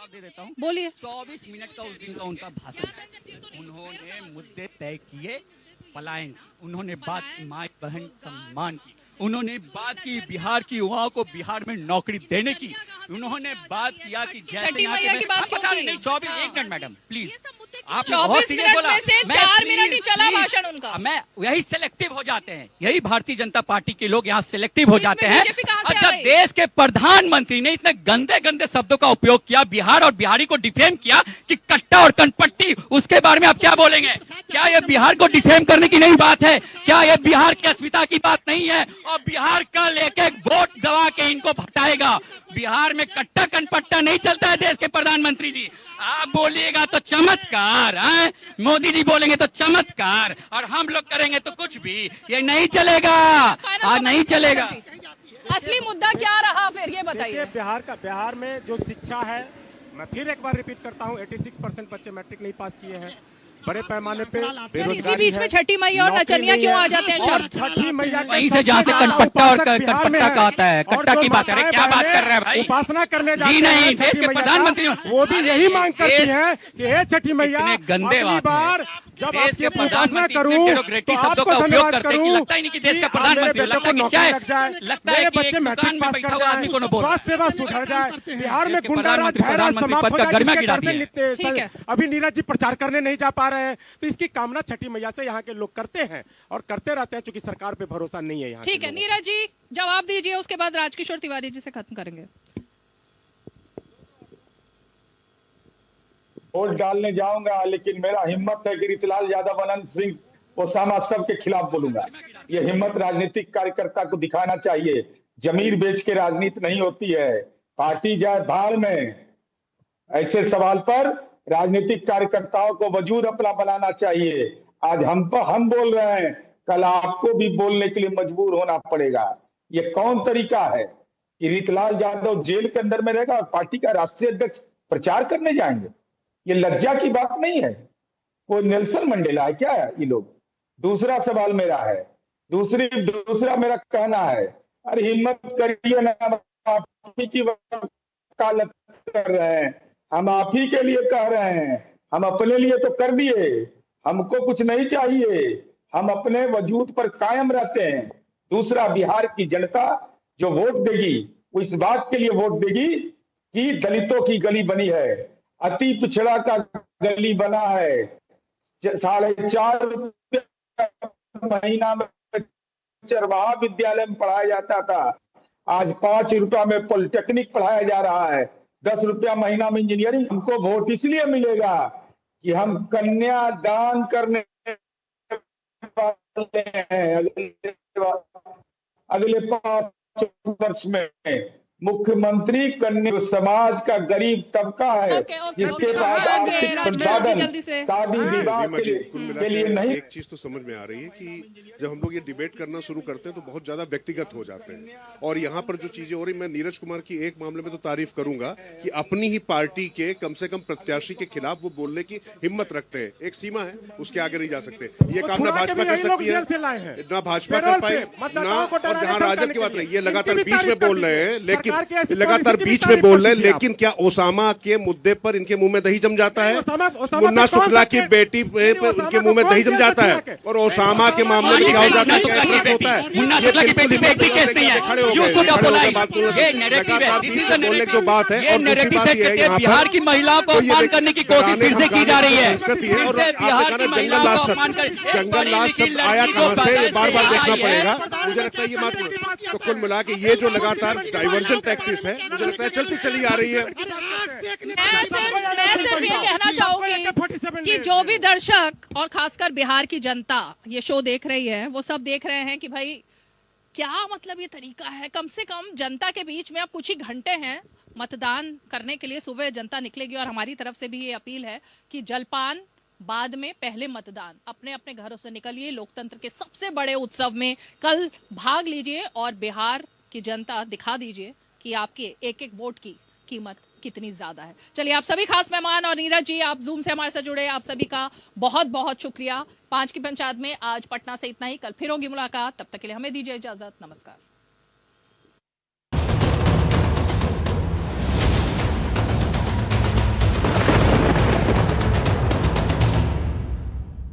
दे देता हूँ, बोलिए। 24 मिनट का उस दिन का उनका भाषण, उन्होंने मुद्दे तय किए पलायन, उन्होंने बात माँ बहन सम्मान की, उन्होंने बात की बिहार की युवाओं को बिहार में नौकरी देने की, उन्होंने बात किया कि जैसे यहाँ के 24 एक मिनट मैडम प्लीज, आपने बहुत सीरियस बोला, 4 मिनट ही चला भाषण उनका। मैं यही सिलेक्टिव हो जाते हैं, यही भारतीय जनता पार्टी के लोग यहाँ सिलेक्टिव हो जाते हैं। और जब देश के प्रधानमंत्री ने इतने गंदे गंदे शब्दों का उपयोग किया, बिहार और बिहारी को डिफेम किया कि कट्टा और कनपट्टी, उसके बारे में आप क्या बोलेंगे? क्या ये बिहार को डिफेम करने की नई बात है? क्या ये बिहार की अस्मिता की बात नहीं है? और बिहार का लेके वोट दबा के इनको हटाएगा। बिहार में कट्टा कनपट्टा नहीं चलता है देश के प्रधानमंत्री जी। आप बोलिएगा तो चमत्कार, मोदी जी बोलेंगे तो चमत्कार, और हम लोग करेंगे तो कुछ भी। ये नहीं चलेगा, आज नहीं चलेगा। असली मुद्दा क्या रहा फिर ये बताइए। बिहार में जो शिक्षा है, मैं फिर एक बार रिपीट करता हूँ, 86% बच्चे मैट्रिक नहीं पास किए हैं। बड़े पैमाने पे इसी बीच में छठी मैया और नचनिया क्यों आ जाते हैं? और छठी मैया वहीं से जहाँ से कनपट्टा और कनपट्टा का आता है, कट्टा की बात है, क्या बात कर रहे हैं भाई? उपासना करने जाते जी नहीं, देश के प्रधानमंत्री वो भी यही मांग करती है कि हे छठी मैया, गंदे बार जब देश के प्रधानमंत्री शब्दों का उपयोग करते हैं कि लगता ही नहीं कि देश का प्रधानमंत्री, लगता है कि चाहे लगता है कि बच्चे मैट्रिक पास कर जाए, स्वास्थ्य सेवा सुधर जाए, बिहार में गुंडाराज भैरव समाप्त हो जाए। अभी नीरज जी प्रचार करने नहीं जा पा रहे हैं, तो इसकी कामना छठी मैया से यहाँ के लोग करते हैं और करते रहते हैं, क्योंकि सरकार पे भरोसा नहीं है यहाँ। ठीक है नीरज जी जवाब दीजिए, उसके बाद राजकिशोर तिवारी जी से खत्म करेंगे। वोट डालने जाऊंगा, लेकिन मेरा हिम्मत है कि रीतिलाल यादव, अनंत सिंह, ओसामा सब के खिलाफ बोलूंगा। ये हिम्मत राजनीतिक कार्यकर्ता को दिखाना चाहिए। जमीर बेच के राजनीति नहीं होती है, पार्टी जाए भाड़ में। ऐसे सवाल पर राजनीतिक कार्यकर्ताओं को वजूद अपना बनाना चाहिए। आज हम बोल रहे हैं, कल आपको भी बोलने के लिए मजबूर होना पड़ेगा। ये कौन तरीका है कि रीतिलाल यादव जेल के अंदर में रहेगा और पार्टी का राष्ट्रीय अध्यक्ष प्रचार करने जाएंगे? ये लज्जा की बात नहीं है। कोई नेल्सन मंडेला है क्या ये लोग? दूसरा सवाल मेरा है, दूसरा मेरा कहना है, अरे हिम्मत करिए ना, आप ही की वकालत कर रहे हैं, हम आप ही के लिए कह रहे हैं। हम अपने लिए तो कर दिए, हमको कुछ नहीं चाहिए, हम अपने वजूद पर कायम रहते हैं। दूसरा, बिहार की जनता जो वोट देगी वो इस बात के लिए वोट देगी कि दलितों की गली बनी है, अति पिछड़ा का गली बना है। 4.5 रुपया महीना में चरवाहा विद्यालय में पढ़ाया जाता था, आज 5 रुपया में पॉलिटेक्निक पढ़ाया जा रहा है, 10 रुपया महीना में इंजीनियरिंग। हमको वोट इसलिए मिलेगा कि हम कन्या दान करने वाले हैं। अगले 5 वर्ष में मुख्यमंत्री करने समाज का गरीब तबका है जिसके पास आर्थिक संसाधन शादी विवाह के लिए नहीं। एक चीज तो समझ में आ रही है कि जब हम लोग ये डिबेट करना शुरू करते हैं तो बहुत ज्यादा व्यक्तिगत हो जाते हैं, और यहाँ पर जो चीजें हो रही, मैं नीरज कुमार की एक मामले में तो तारीफ करूंगा कि अपनी ही पार्टी के कम से कम प्रत्याशी के खिलाफ वो बोलने की हिम्मत रखते हैं। एक सीमा है, उसके आगे नहीं जा सकते। ये काम ना भाजपा कर सकती है, ना भाजपा कर पाए, ना और जहाँ राजद की बात रही, ये लगातार बीच में बोल रहे हैं, लेकिन लगातार बीच में बोल रहे हैं, लेकिन क्या ओसामा के मुद्दे पर इनके मुंह में दही जम जाता है? मुन्ना शुक्ला की बेटी पे उनके मुंह में दही जम जाता है, और ओसामा के मामले में क्या हो जाता है? क्या होता है? बोलने की जो बात है, और दूसरी बात ये है बिहार की महिलाओं को अपमान करने की कोशिश फिर से की जा रही है। और जंगल राज शब्द आया कहां से, ये बार बार देखना पड़ेगा। मुझे लगता है ये बात तो कुल मिला के ये जो लगातार डाइवर्जन टैक्टिस है, मुझे लगता है चलती चली आ रही है। मैं सिर्फ ये कहना चाहूंगी कि जो भी दर्शक और खासकर बिहार की जनता ये शो देख रही है, वो सब देख रहे हैं कि भाई क्या मतलब ये तरीका है। कम से कम जनता के बीच में अब कुछ ही घंटे हैं मतदान करने के लिए, सुबह जनता निकलेगी, और हमारी तरफ से भी ये अपील है कि जलपान बाद में, पहले मतदान। अपने अपने घरों से निकलिए, लोकतंत्र के सबसे बड़े उत्सव में कल भाग लीजिए और बिहार की जनता दिखा दीजिए कि आपके एक एक वोट की कीमत कितनी ज्यादा है। चलिए, आप सभी खास मेहमान और नीरज जी, आप जूम से हमारे साथ जुड़े, आप सभी का बहुत बहुत शुक्रिया। 5 की पंचायत में आज पटना से इतना ही, कल फिर होगी मुलाकात, तब तक के लिए हमें दीजिए इजाजत, नमस्कार।